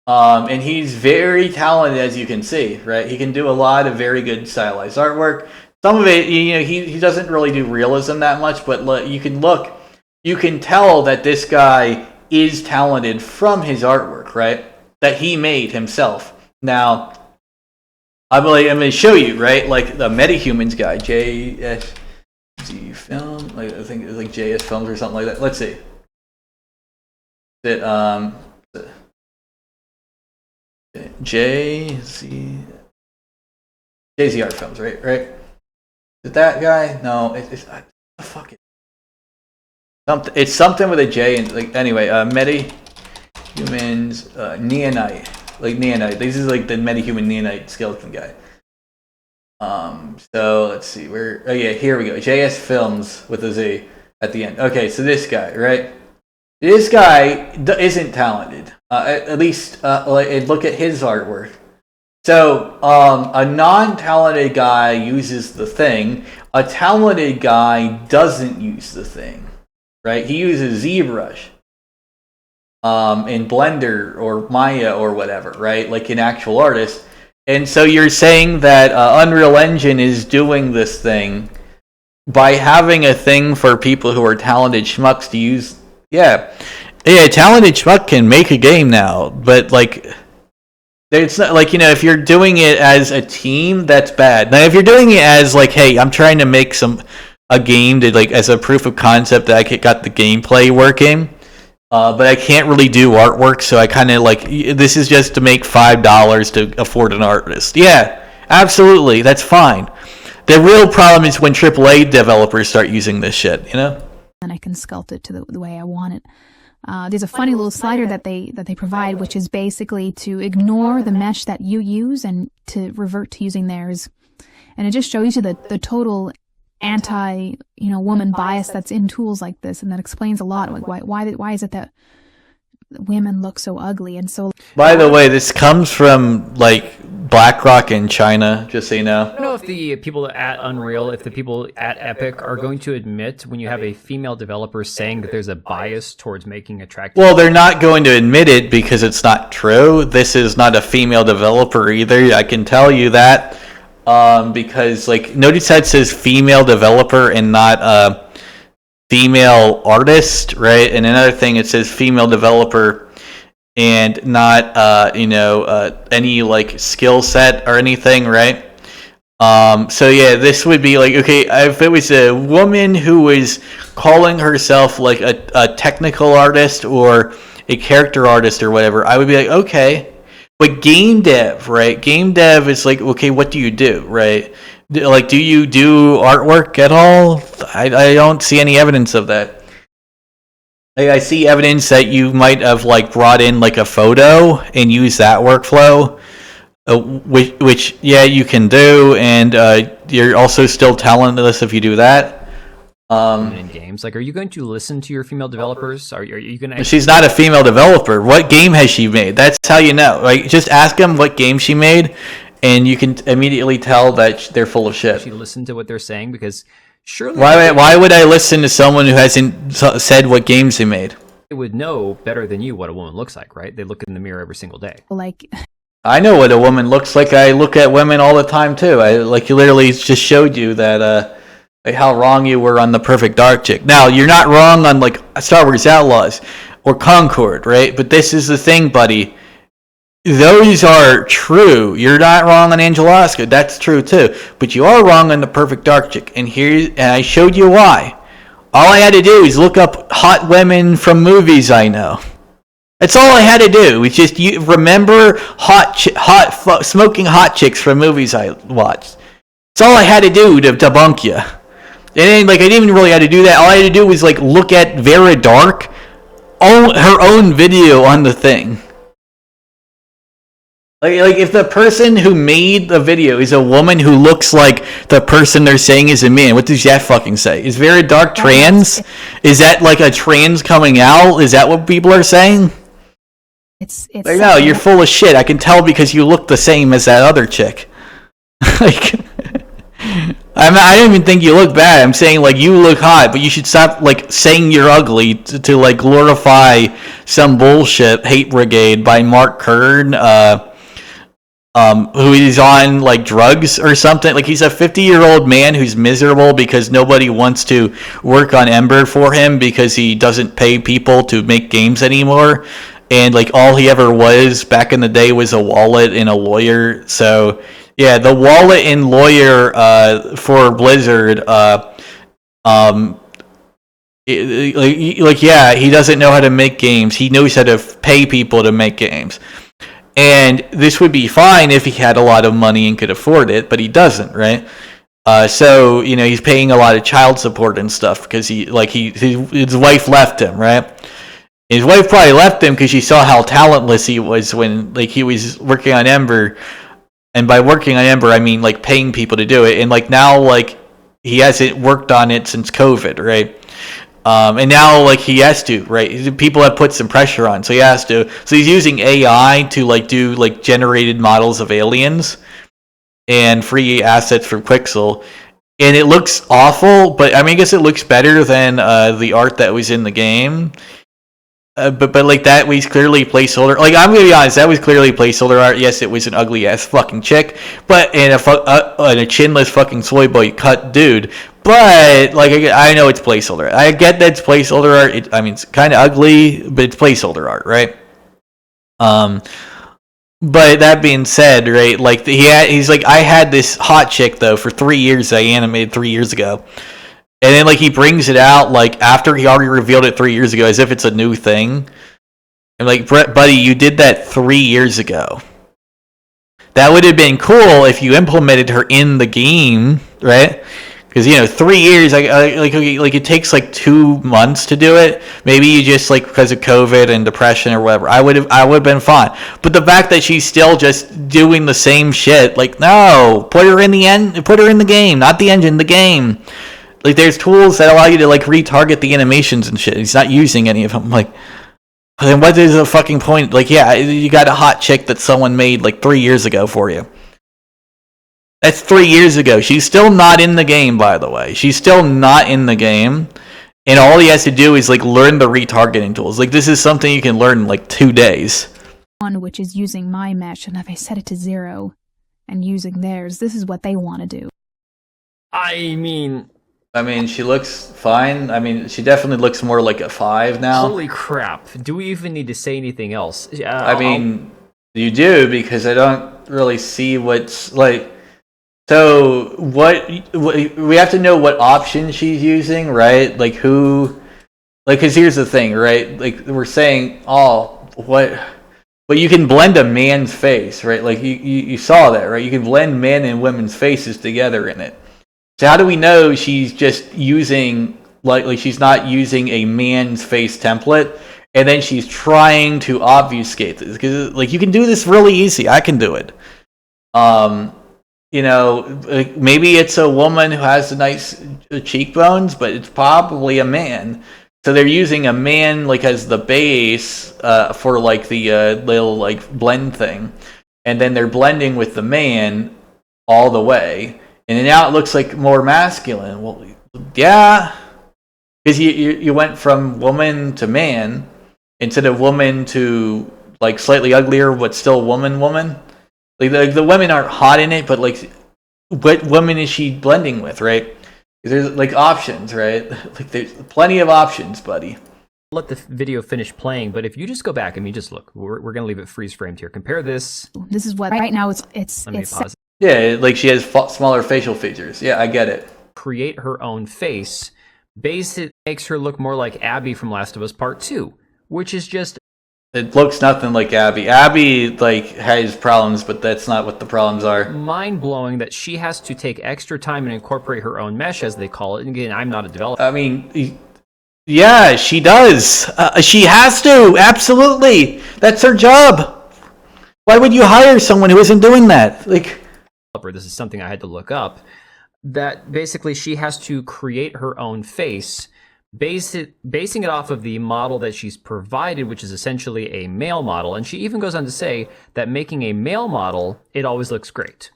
And he's very talented, as you can see, right? He can do a lot of very good stylized artwork. Some of it, he doesn't really do realism that much, but you can tell that this guy is talented from his artwork, right? That he made himself. Now, I'm going to show you, right? Like the MetaHumans guy, JSC Film, like, I think it's like JS Films or something like that. Let's see. JZ Art Films, right? Is it that guy? No, it's fuck it. It's something with a J and like anyway. Metahumans neonite, like neonite. This is like the metahuman neonite skeleton guy. So let's see where. Oh yeah, here we go. JS Films with a Z at the end. Okay, so this guy, right? This guy isn't talented. At least look at his artwork. So a non-talented guy uses the thing. A talented guy doesn't use the thing. Right? He uses ZBrush in Blender or Maya or whatever, right? Like an actual artist. And so you're saying that Unreal Engine is doing this thing by having a thing for people who are talented schmucks to use. Yeah, talented schmuck can make a game now, but like, it's not like, if you're doing it as a team, that's bad. Now, if you're doing it as like, hey, I'm trying to make a game that like as a proof of concept that I got the gameplay working, but I can't really do artwork, so I kind of like, this is just to make $5 to afford an artist. Yeah, absolutely, that's fine. The real problem is when AAA developers start using this shit, And I can sculpt it to the way I want it. There's a funny little slider that they provide, which is basically to ignore the mesh that you use and to revert to using theirs, and it just shows you the total anti woman bias that's in tools like this, and that explains a lot. Like why is it that women look so ugly? And so, by the way, this comes from like BlackRock in China, just so you know. I don't know if the people at Unreal, if the people at Epic are going to admit when you have a female developer saying that there's a bias towards making attractive. Well, they're not going to admit it because it's not true. This is not a female developer either. I can tell you that. Because like notice that it says female developer and not female artist, right? And another thing, it says female developer and not any like skill set or anything, right? So yeah, this would be like, okay, if it was a woman who was calling herself like a technical artist or a character artist or whatever, I would be like, okay. But game dev, right? Game dev is like, okay, what do you do, right? Like, do you do artwork at all? I don't see any evidence of that. I see evidence that you might have like brought in like a photo and use that workflow, which yeah, you can do, and you're also still talentless if you do that. In games, like, are you going to listen to your female developers? Are you going to? She's not a female developer. What game has she made? That's how you know. Like, just ask them what game she made, and you can immediately tell that they're full of shit. She listen to what they're saying, because surely. Why would I listen to someone who hasn't said what games they made? They would know better than you what a woman looks like, right? They look in the mirror every single day. Like, I know what a woman looks like. I look at women all the time too. You literally just showed you that. Like how wrong you were on the perfect dark chick. Now, you're not wrong on like Star Wars Outlaws or Concord, right? But this is the thing, buddy. Those are true. You're not wrong on Angelaska. That's true too. But you are wrong on the perfect dark chick. And I showed you why. All I had to do is look up hot women from movies I know. That's all I had to do. It's just you remember smoking hot chicks from movies I watched. That's all I had to do to debunk you. And like I didn't even really have to do that. All I had to do was like look at Vera Dark, her own video on the thing. Like if the person who made the video is a woman who looks like the person they're saying is a man, what does that fucking say? Is Vera Dark trans? Is that like a trans coming out? Is that what people are saying? It's like, no, you're full of shit. I can tell because you look the same as that other chick. Like. I don't even think you look bad. I'm saying like you look hot, but you should stop like saying you're ugly to like glorify some bullshit hate brigade by Mark Kern, who is on like drugs or something. Like he's a 50-year-old man who's miserable because nobody wants to work on Ember for him because he doesn't pay people to make games anymore. And like all he ever was back in the day was a wallet and a lawyer. So yeah, the wallet and lawyer for Blizzard, yeah, he doesn't know how to make games. He knows how to pay people to make games. And this would be fine if he had a lot of money and could afford it, but he doesn't, right? So he's paying a lot of child support and stuff because his wife left him, right? His wife probably left him because she saw how talentless he was when he was working on Ember, and by working on Ember I mean paying people to do it, and now he hasn't worked on it since COVID, right? And now he has to, right? People have put some pressure on, so he has to. So he's using AI to do generated models of aliens and free assets from Quixel, and it looks awful, but I mean I guess it looks better than the art that was in the game. But that was clearly placeholder. I'm gonna be honest, that was clearly placeholder art. Yes, it was an ugly ass fucking chick, but and a chinless fucking soy boy cut dude. But I know it's placeholder. I get that it's placeholder art. I mean, it's kind of ugly, but it's placeholder art, right? But that being said, right? He's I had this hot chick though for 3 years. I animated 3 years ago. And then he brings it out after he already revealed it 3 years ago, as if it's a new thing. I'm Brett, buddy, you did that 3 years ago. That would have been cool if you implemented her in the game, right? Because 3 years, it takes 2 months to do it. Maybe you just because of COVID and depression or whatever. I would have been fine. But the fact that she's still just doing the same shit, no, put her in the game, not the engine, the game. There's tools that allow you to retarget the animations and shit. He's not using any of them. Then what is the fucking point? Yeah, you got a hot chick that someone made 3 years ago for you. That's 3 years ago. She's still not in the game, by the way. She's still not in the game. And all he has to do is learn the retargeting tools. This is something you can learn in 2 days. One which is using my mesh, and if I set it to 0 and using theirs, this is what they want to do. I mean, she looks fine. I mean, she definitely looks more like a 5 now. Holy crap. Do we even need to say anything else? You do, because I don't really see what's So what we have to know what option she's using, right? Because here's the thing, right? We're saying, but you can blend a man's face, right? You saw that, right? You can blend men and women's faces together in it. So how do we know she's just using she's not using a man's face template, and then she's trying to obfuscate this? Because you can do this really easy. I can do it. Maybe it's a woman who has nice cheekbones, but it's probably a man. So they're using a man as the base for the little blend thing, and then they're blending with the man all the way, and then now it looks more masculine. Well, yeah, because you went from woman to man instead of woman to slightly uglier but still woman. The women aren't hot in it, but what woman is she blending with, right? There's options, right? There's plenty of options, buddy. Let the video finish playing, but if you just go back, just look, we're gonna leave it freeze framed here. Compare this. This is what right now it's. Let me pause. Yeah, she has smaller facial features. Yeah, I get it. Create her own face. It makes her look more like Abby from Last of Us Part 2, which is just. It looks nothing like Abby. Abby has problems, but that's not what the problems are. Mind-blowing that she has to take extra time and incorporate her own mesh, as they call it. And again, I'm not a developer. I mean, yeah, she does. She has to. Absolutely. That's her job. Why would you hire someone who isn't doing that? This is something I had to look up. That basically she has to create her own face, basing it off of the model that she's provided, which is essentially a male model. And she even goes on to say that making a male model, it always looks great.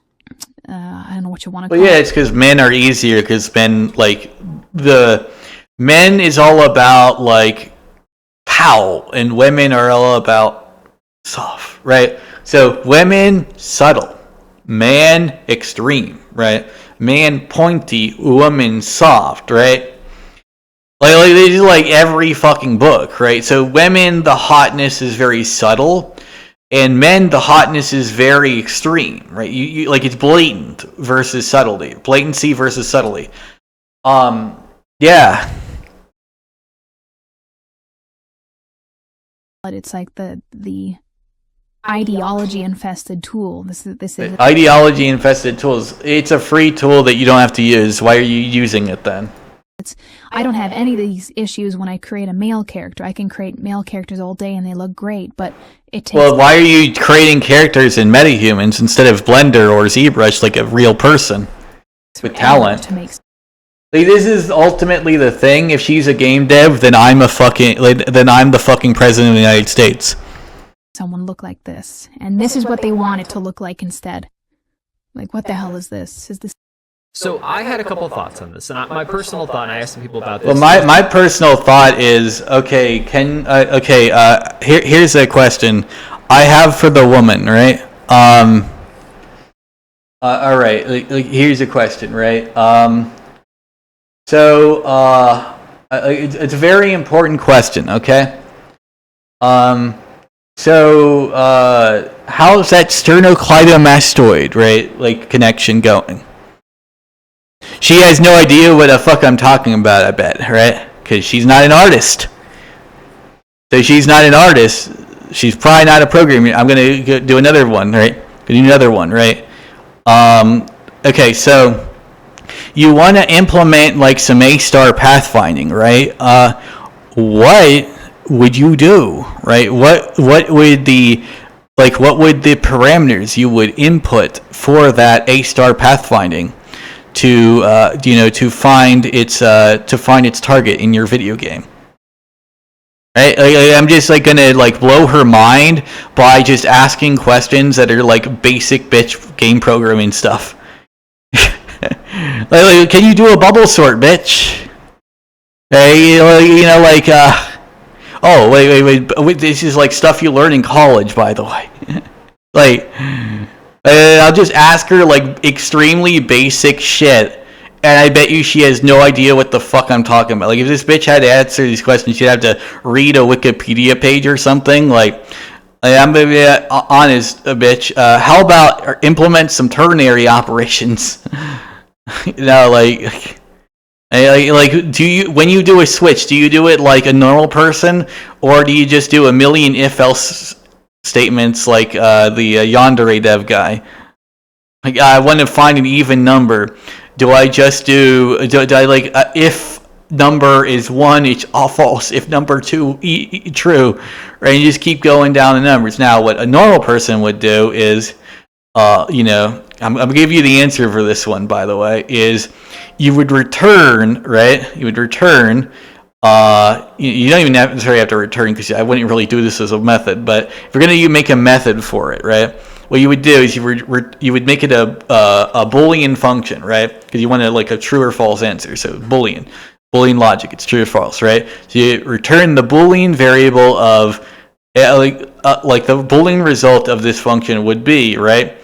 I don't know what you want to call it. Well, yeah, it's because men are easier, because men, the men is all about, pow, and women are all about soft, right? So women, subtle. Man, extreme, right? Man, pointy. Woman, soft, right? They do every fucking book, right? So women, the hotness is very subtle, and men, the hotness is very extreme, right? You it's blatant versus subtlety, blatancy versus subtlety. Yeah. But it's the ideology-infested tool. This is Ideology-infested tools. It's a free tool that you don't have to use. Why are you using it then? I don't have any of these issues when I create a male character. I can create male characters all day and they look great, but it takes... Well, why are you creating characters in MetaHumans instead of Blender or ZBrush like a real person with talent? To make... Like, this is ultimately the thing. If she's a game dev, then I'm the fucking president of the United States. Someone look like this, and this is what they want it to look like instead. Like, what the hell is this? Is this... So I had a couple of thoughts on this, and my personal thought, and I asked some people about this. Well, my personal thought is, okay, here's a question I have for the woman, right? All right, here's a question, right? It's a very important question, okay? So, how's that sternocleidomastoid, right, like, connection going? She has no idea what the fuck I'm talking about, I bet, right? Because she's not an artist. So she's not an artist. She's probably not a programmer. I'm going to do another one, right? Okay, so you want to implement, like, some A-star pathfinding, right? What would you do, right? What would the parameters you would input for that A-star pathfinding to find its target in your video game? Right? I'm just gonna blow her mind by just asking questions that are basic bitch game programming stuff. Can you do a bubble sort, bitch? Hey, oh, wait, this is stuff you learn in college, by the way. I'll just ask her extremely basic shit, and I bet you she has no idea what the fuck I'm talking about. If this bitch had to answer these questions, she'd have to read a Wikipedia page or something. I'm gonna be honest, bitch. How about implement some ternary operations? Do you, when you do a switch, do you do it like a normal person, or do you just do a million if-else statements like the Yandere dev guy? I want to find an even number. Do I just do I if number is 1, it's all false. If number 2, true. Right? You just keep going down the numbers. Now, what a normal person would do is, I'm going to give you the answer for this one, by the way, is you would return, right? You would return, you don't even necessarily have to return, because I wouldn't really do this as a method, but if you're going to make a method for it, right? What you would do is you would make it a Boolean function, right? Because you want a true or false answer. So Boolean logic, it's true or false, right? So you return the Boolean variable of the Boolean result of this function would be, right?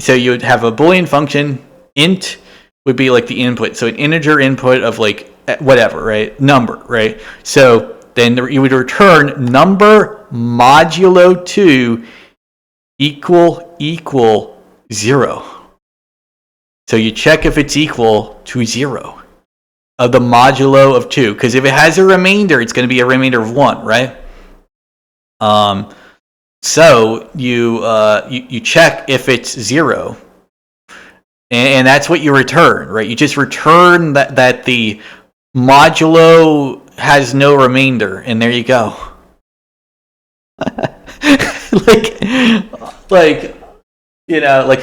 So you would have a Boolean function, int would be the input. So an integer input of whatever, right? Number, right? So then you would return number modulo 2 equal 0. So you check if it's equal to 0 of the modulo of 2, because if it has a remainder, it's going to be a remainder of 1, right? So you check if it's 0, and that's what you return, right? You just return that the modulo has no remainder, and there you go. Because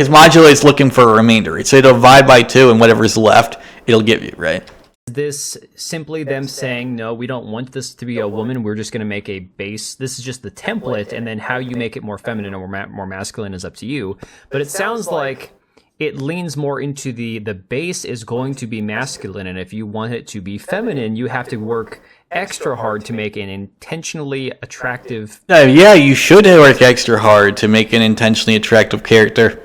modulo is looking for a remainder, so it'll divide by 2, and whatever's left, it'll give you, right? Is this simply them saying, no, we don't want this to be a woman, we're just going to make a base, this is just the template, and then how you make it more feminine or more masculine is up to you. But it sounds like it leans more into the base is going to be masculine, and if you want it to be feminine, you have to work extra hard to make an intentionally attractive... Yeah, you should work extra hard to make an intentionally attractive character.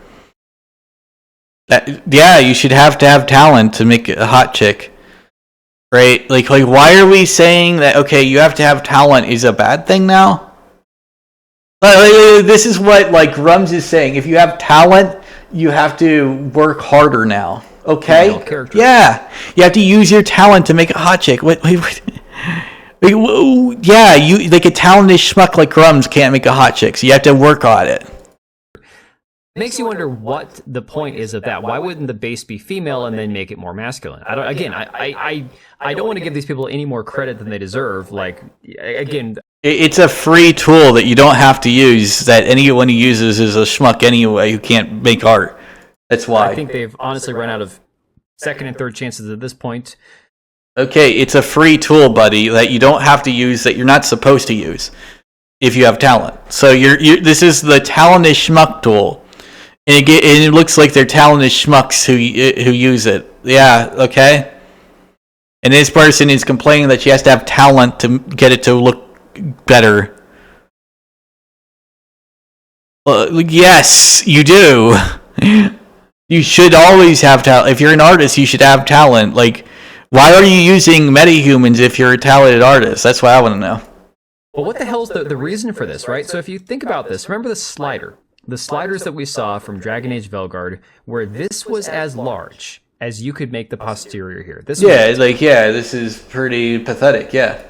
You should have to have talent to make a hot chick. Right? Why are we saying that, okay, you have to have talent is a bad thing now? This is what, Rums is saying. If you have talent, you have to work harder now. Okay? Yeah. You have to use your talent to make a hot chick. Wait. Yeah, you like a talented schmuck like Grums can't make a hot chick, so you have to work on it. Makes you wonder what the point is of that. Why wouldn't the base be female and then make it more masculine? I don't want to give these people any more credit than they deserve. Like, again, It's a free tool that you don't have to use, that anyone who uses is a schmuck anyway who can't make art. That's why. I think they've honestly run out of second and third chances at this point. Okay, it's a free tool, buddy, that you don't have to use, that you're not supposed to use if you have talent. So this is the talented schmuck tool. And it looks like they're talented schmucks who use it. Yeah, okay? And this person is complaining that she has to have talent to get it to look better. Yes, you do. You should always have talent. If you're an artist, you should have talent. Like, why are you using metahumans if you're a talented artist? That's what I want to know. Well, what the hell is the reason for this, right? So if you think about this, remember the slider. The sliders that we saw from Dragon Age Velgard, where this was as large as you could make the posterior here. This is pretty pathetic, yeah.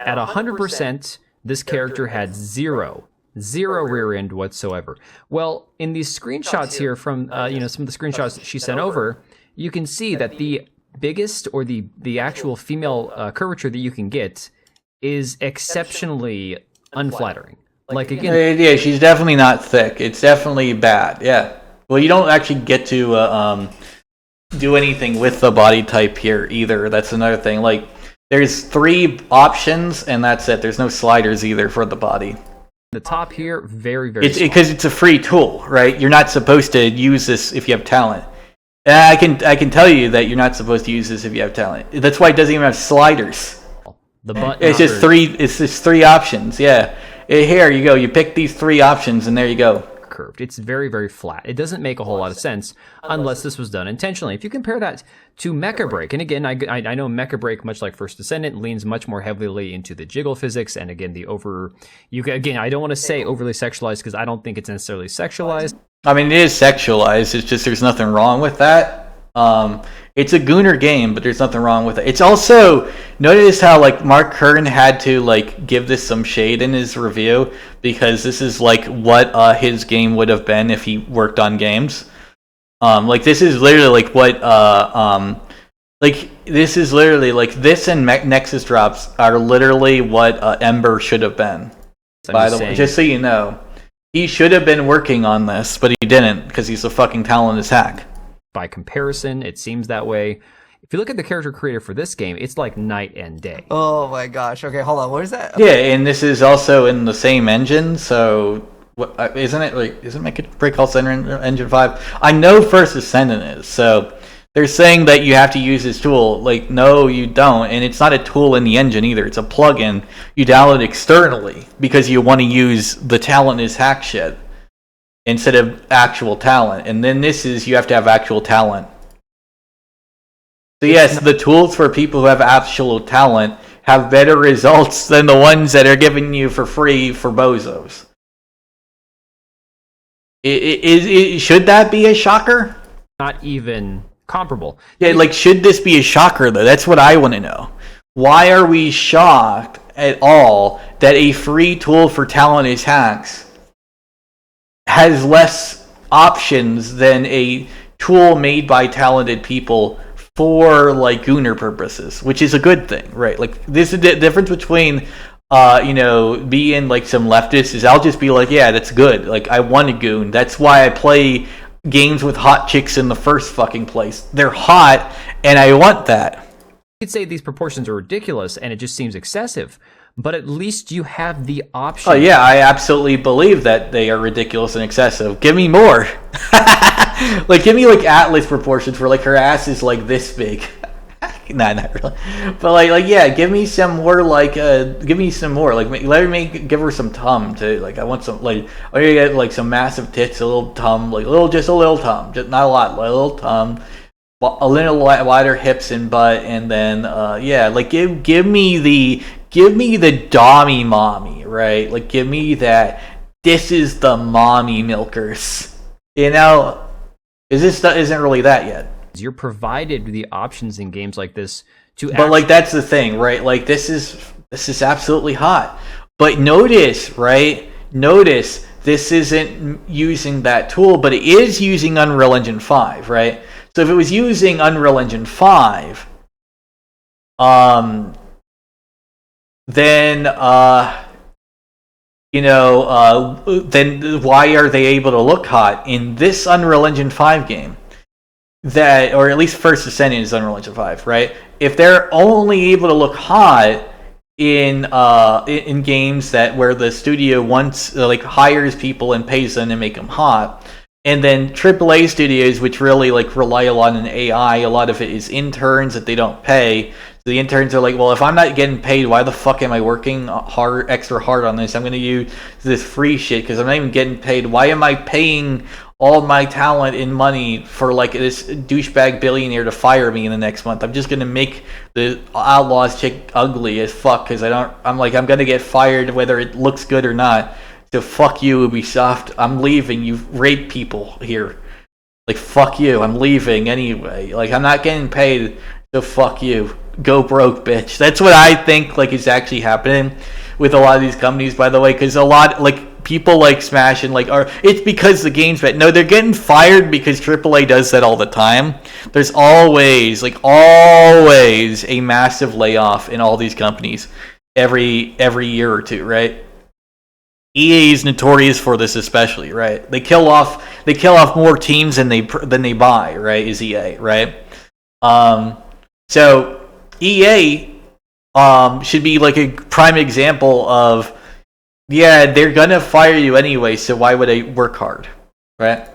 At 100%, this character had zero rear end whatsoever. Well, in these screenshots here from some of the screenshots that she sent over, you can see that the biggest or the actual female curvature that you can get is exceptionally unflattering. Like, again, yeah, she's definitely not thick. It's definitely bad. Yeah. Well, you don't actually get to do anything with the body type here either. That's another thing. Like, there's 3 options, and that's it. There's no sliders either for the body. The top here, very, very small. Because it's a free tool, right? You're not supposed to use this if you have talent. And I can tell you that you're not supposed to use this if you have talent. That's why it doesn't even have sliders. The button. It's just 3. It's just 3 options. Yeah. Here you go. You pick these 3 options, and there you go. Curved. It's very, very flat. It doesn't make a whole lot of sense unless this was done intentionally. If you compare that to Mecha Break, and again, I know Mecha Break, much like First Descendant, leans much more heavily into the jiggle physics, and again, I don't want to say overly sexualized because I don't think it's necessarily sexualized. I mean, it is sexualized. It's just there's nothing wrong with that. It's a Gooner game, but there's nothing wrong with it. It's also, notice how like Mark Kern had to like give this some shade in his review, because this is like what his game would have been if he worked on games. Like this is literally like what this is literally like this and Nexus drops are literally what Ember should have been. By the way, just so you know, he should have been working on this, but he didn't because he's a fucking talented hack. By comparison, it seems that way. If you look at the character creator for this game, it's like night and day. Oh my gosh. Okay, hold on. What is that? Yeah, and this is also in the same engine, so isn't Mecha Break also in Engine 5? I know First Descendant is, so they're saying that you have to use this tool. Like, no, you don't, and it's not a tool in the engine either. It's a plugin you download externally because you want to use the talent is hack shit instead of actual talent. And then this is, you have to have actual talent. So yes, the tools for people who have actual talent have better results than the ones that are giving you for free for bozos. Should that be a shocker? Not even comparable. Yeah, like, should this be a shocker, though? That's what I want to know. Why are we shocked at all that a free tool for talent is hacks has less options than a tool made by talented people for like Gooner purposes, which is a good thing, right? Like, this is the difference between being like some leftist is I'll just be like, yeah, that's good. Like, I want a goon. That's why I play games with hot chicks in the first fucking place. They're hot, and I want that. You could say these proportions are ridiculous, and it just seems excessive. But at least you have the option. Oh yeah, I absolutely believe that they are ridiculous and excessive. Give me more. Like, give me like Atlas proportions where like her ass is like this big. Nah, not really. But like yeah, give me some more. Like give me some more. Like give her some tum too. Like I want some like I want to get like some massive tits, a little tum, like just a little tum, just not a lot, like a little tum. A little wider hips and butt, and then yeah, like give me the dommy mommy, right? Like give me that. This is the mommy milkers, you know. This isn't really that yet. You're provided the options in games like this to. But like that's the thing, right? Like this is absolutely hot. But notice, right? Notice this isn't using that tool, but it is using Unreal Engine 5, right? So if it was using Unreal Engine 5, then then why are they able to look hot in this Unreal Engine 5 game? That, or at least First Ascendant is Unreal Engine 5, right? If they're only able to look hot in games that where the studio wants like hires people and pays them to make them hot, and then AAA studios which really like rely a lot on AI, a lot of it is interns that they don't pay. So the interns are like, well, if I'm not getting paid, why the fuck am I working extra hard on this? I'm going to use this free shit because I'm not even getting paid. Why am I paying all my talent and money for like this douchebag billionaire to fire me in the next month? I'm just going to make the Outlaws chick ugly as fuck because I'm going to get fired whether it looks good or not. So fuck you, Ubisoft. I'm leaving. You've raped people here. Like, fuck you. I'm leaving anyway. Like, I'm not getting paid, so fuck you. Go broke, bitch. That's what I think like is actually happening with a lot of these companies, by the way, because a lot like people like Smash and like it's because the game's bad. No, they're getting fired because AAA does that all the time. There's always a massive layoff in all these companies every year or two, right? EA is notorious for this, especially, right? They kill off more teams than they buy, right? Is EA, right? So EA should be like a prime example of, yeah, they're gonna fire you anyway, so why would they work hard, right?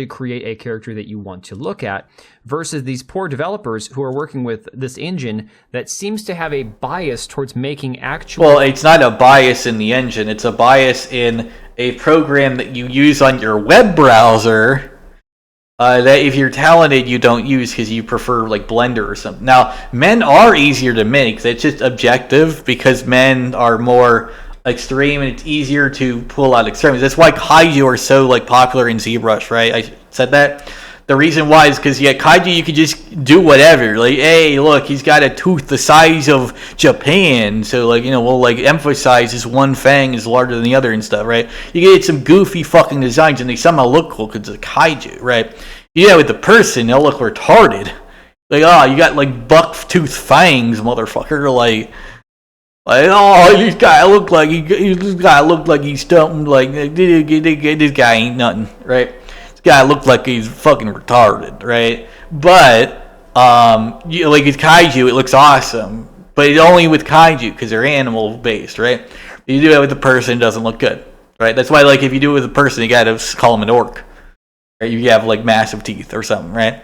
Create a character that you want to look at versus these poor developers who are working with this engine that seems to have a bias towards making actual. Well, it's not a bias in the engine, it's a bias in a program that you use on your web browser that if you're talented you don't use because you prefer like Blender or something. Now, men are easier to make. That's just objective because men are more extreme and it's easier to pull out extremes. That's why kaiju are so like popular in ZBrush, right? I said that. The reason why is because kaiju you could just do whatever. Like, hey, look, he's got a tooth the size of Japan, so like we'll like emphasize his one fang is larger than the other and stuff, right? You get some goofy fucking designs and they somehow look cool because it's a kaiju, right? Yeah, with the person they'll look retarded. Like, oh, you got like buck tooth fangs, motherfucker, like oh, this guy look like he's stumping. Like this guy ain't nothing, right? This guy looked like he's fucking retarded, right? But like with kaiju, it looks awesome, but it's only with kaiju because they're animal based, right? If you do it with a person, it doesn't look good, right? That's why like if you do it with a person, you gotta call him an orc, right? You have like massive teeth or something, right?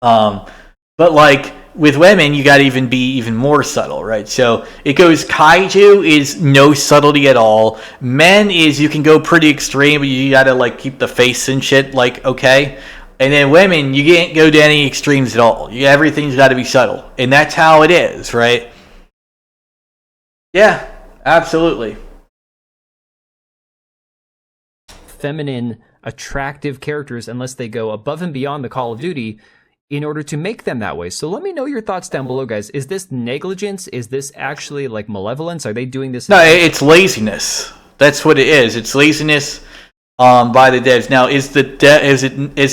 But like with women, you gotta be even more subtle, right? So it goes kaiju is no subtlety at all. Men is you can go pretty extreme, but you gotta like keep the face and shit like okay. And then women, you can't go to any extremes at all. Everything's got to be subtle, and that's how it is, right? Yeah, absolutely. Feminine, attractive characters unless they go above and beyond the Call of Duty in order to make them that way. So let me know your thoughts down below, guys. Is this negligence? Is this actually like malevolence? Are they doing this? No, it's laziness. That's what it is. It's laziness by the devs. Now, is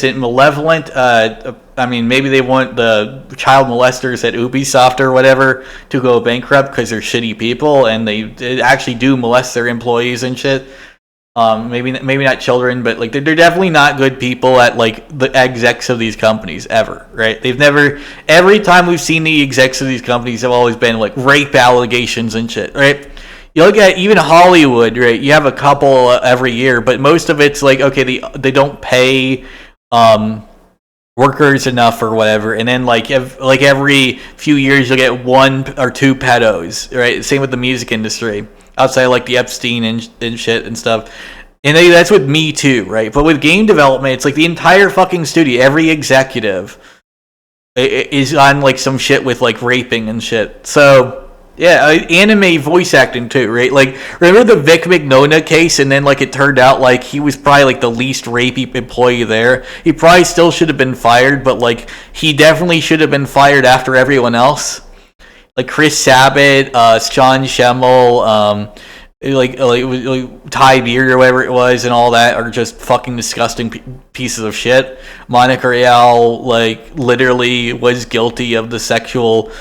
it malevolent? I mean, maybe they want the child molesters at Ubisoft or whatever to go bankrupt because they're shitty people and they actually do molest their employees and shit. Maybe not children, but like they're definitely not good people at like the execs of these companies ever, right? They've never. Every time we've seen the execs of these companies have always been like rape allegations and shit, right? You look at even Hollywood, right? You have a couple every year, but most of it's like okay, they don't pay workers enough or whatever, and then like every few years you'll get one or two pedos, right? Same with the music industry. Outside like the Epstein and shit and stuff. And that's with Me Too, right? But with game development, it's like the entire fucking studio, every executive is on like some shit with like raping and shit. So Yeah, anime voice acting too, right? Like, remember the Vic Mignogna case, and then like it turned out like he was probably like the least rapey employee there. He probably still should have been fired, but like he definitely should have been fired after everyone else. Like Chris Sabat, Sean Schemmel, like Ty Beard or whatever it was, and all that are just fucking disgusting pieces of shit. Monica Rial like literally was guilty of the sexual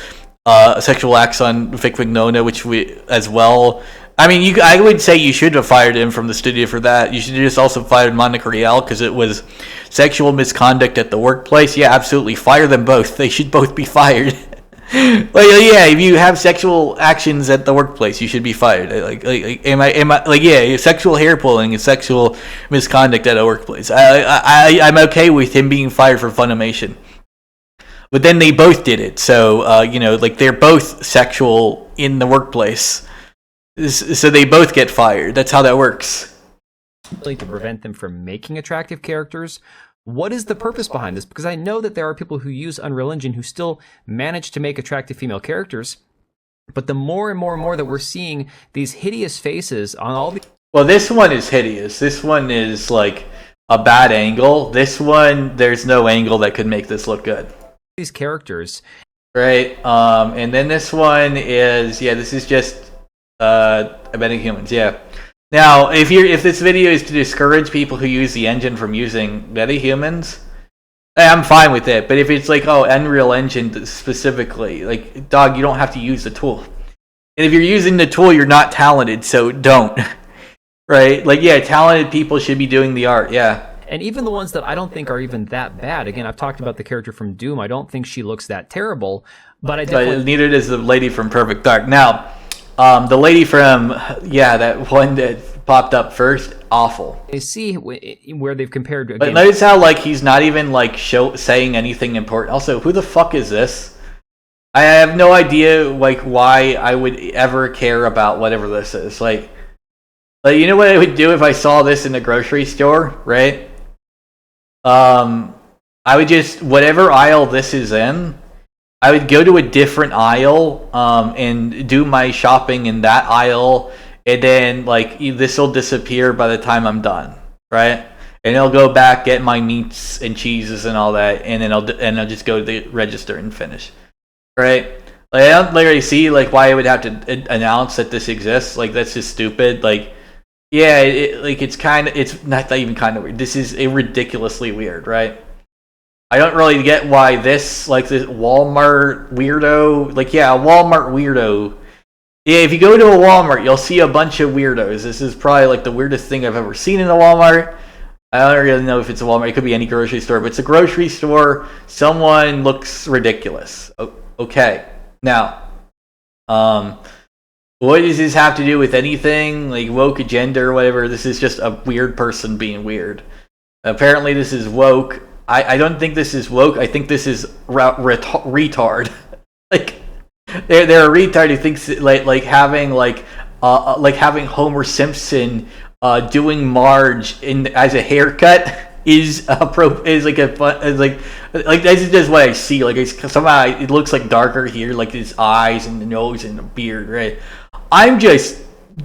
acts on Vic Mignogna, which we as well. I mean, I would say you should have fired him from the studio for that. You should have just also fired Monica Rial because it was sexual misconduct at the workplace. Yeah, absolutely, fire them both. They should both be fired. Like, yeah, if you have sexual actions at the workplace, you should be fired. Am I like, yeah, sexual hair pulling is sexual misconduct at a workplace. I'm okay with him being fired for Funimation. But then they both did it, so like they're both sexual in the workplace, so they both get fired. That's how that works. To prevent them from making attractive characters. What is the purpose behind this? Because I know that there are people who use Unreal Engine who still manage to make attractive female characters, but the more and more and more that we're seeing these hideous faces on all the... Well, this one is hideous. This one is like a bad angle. This one, there's no angle that could make this look good. These characters, right? And then this one is, yeah, this is just metahumans. Yeah. Now, if this video is to discourage people who use the engine from using metahumans, I'm fine with it. But if it's like, oh, Unreal Engine specifically, like, dog, you don't have to use the tool. And if you're using the tool, you're not talented, so don't. Right? Like, yeah, talented people should be doing the art. Yeah. And even the ones that I don't think are even that bad. Again, I've talked about the character from Doom. I don't think she looks that terrible, but I definitely... But neither does the lady from Perfect Dark. Now, the lady from, that one that popped up first, awful. I see where they've compared... Again, but notice how, like, he's not even, like, saying anything important. Also, who the fuck is this? I have no idea, like, why I would ever care about whatever this is. Like, you know what I would do if I saw this in the grocery store, right? I would just, whatever aisle this is in, I would go to a different aisle, and do my shopping in that aisle, and then, like, this will disappear by the time I'm done, right? And I'll go back, get my meats and cheeses and all that, and then I'll just go to the register and finish, right? Like, I don't literally see, like, why I would have to announce that this exists. Like, that's just stupid. Like, yeah, it's not even kind of weird. This is ridiculously weird, right? I don't really get why this Walmart weirdo, like, yeah, a Walmart weirdo. Yeah, if you go to a Walmart, you'll see a bunch of weirdos. This is probably, like, the weirdest thing I've ever seen in a Walmart. I don't really know if it's a Walmart. It could be any grocery store, but it's a grocery store. Someone looks ridiculous. Okay. Now, what does this have to do with anything? Like, woke agenda or whatever? This is just a weird person being weird. Apparently, this is woke. I don't think this is woke. I think this is retard. Like, they're a retard who thinks like having having Homer Simpson doing Marge as a haircut is like a fun, is like this is just what I see. Like, somehow it looks like darker here, like his eyes and the nose and the beard, right? I'm just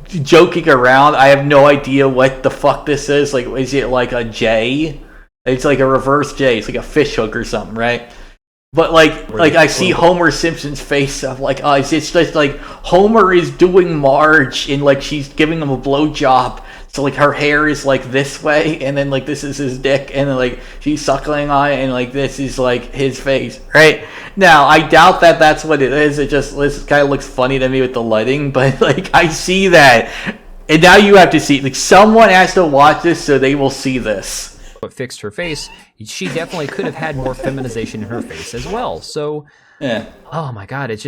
joking around. I have no idea what the fuck this is. Like, is it like a J? It's like a reverse J. It's like a fish hook or something, right? But like I see Homer Simpson's face of like, it's just like Homer is doing Marge and like she's giving him a blowjob. So like her hair is like this way, and then like this is his dick, and then like she's suckling on it, and like this is like his face, right? Now I doubt that that's what it is. This kind of looks funny to me with the lighting, but like I see that, and now you have to see. Like, someone has to watch this so they will see this. What fixed her face? She definitely could have had more feminization in her face as well. So yeah. Oh my god, it's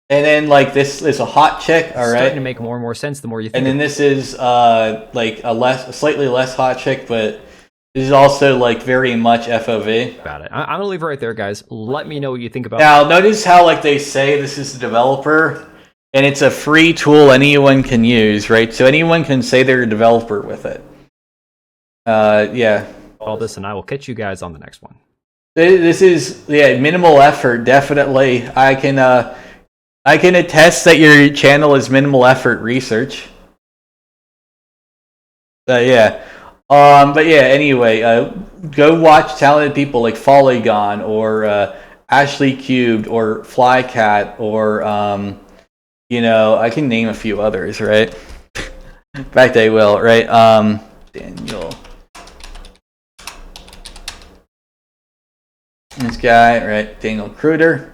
and then like this is a hot chick, all right. Starting to make more and more sense the more you think. And then this is like a slightly less hot chick, but this is also like very much FOV. About it. I'm gonna leave it right there, guys. Let me know what you think about. Now notice how like they say this is the developer, and it's a free tool anyone can use, right? So anyone can say they're a developer with it. Yeah. All this, and I will catch you guys on the next one. This is minimal effort, definitely. I can I can attest that your channel is minimal effort research. Yeah. But yeah, anyway, go watch talented people like Polygon or Ashley Cubed or Flycat or I can name a few others, right? In fact, I will, right? Daniel. This guy, right? Daniel Kruder.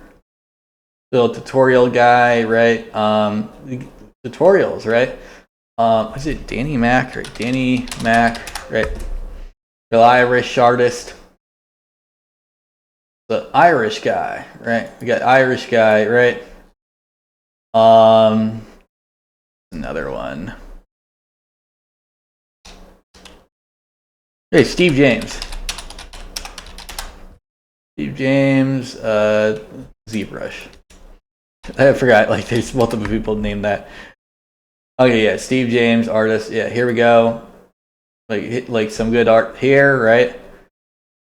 Little tutorial guy, right? Tutorials, right? Is it Danny Mac, right? Danny Mac, right? The Irish artist. The Irish guy, right? We got Irish guy, right? Another one. Hey, Steve James. Steve James, ZBrush. I forgot, like, there's multiple people named that. Okay, yeah, Steve James, artist. Yeah, here we go. Like some good art here, right?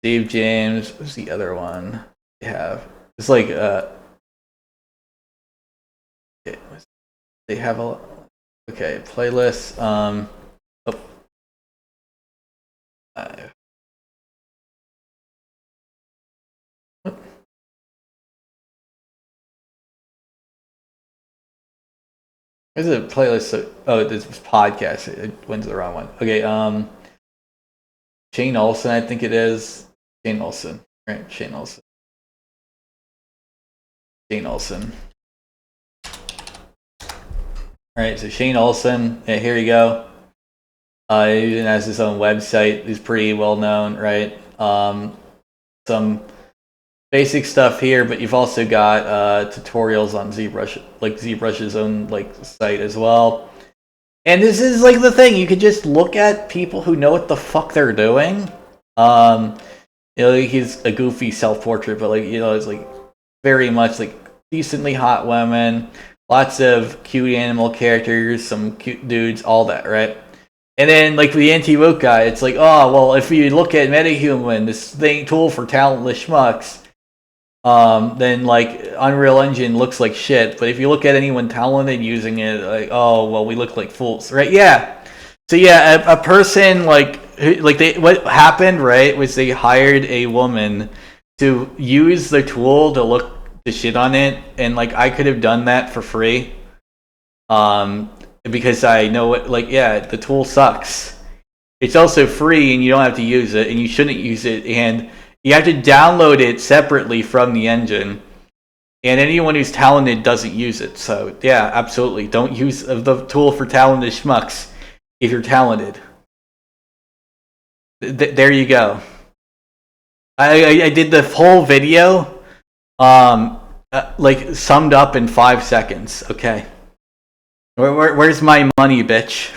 Steve James. What's the other one they have? It's like, they have a, okay, playlist. There's a playlist. This was podcast. It went to the wrong one. Okay, Shane Olsen, I think it is. Shane Olsen, right? Shane Olsen. Shane Olsen. All right, so Shane Olsen. Yeah, here you go. He even has his own website. He's pretty well known, right? Some basic stuff here, but you've also got tutorials on ZBrush, like ZBrush's own like site as well. And this is like the thing, you could just look at people who know what the fuck they're doing. He's a goofy self-portrait, but it's like very much like decently hot women, lots of cute animal characters, some cute dudes, all that, right? And then like the anti-woke guy, it's like, oh well, if you look at MetaHuman, this tool for talentless schmucks, then like Unreal Engine looks like shit. But if you look at anyone talented using it, like, oh well, we look like fools, right? Yeah. So yeah, a person what happened, right, was they hired a woman to use the tool to shit on it, and like I could have done that for free, because I know it. Like, yeah, the tool sucks. It's also free, and you don't have to use it, and you shouldn't use it, and you have to download it separately from the engine, and anyone who's talented doesn't use it. So yeah, absolutely, don't use the tool for talented schmucks if you're talented. There you go. I did the whole video, like summed up in 5 seconds. Okay, where's my money, bitch?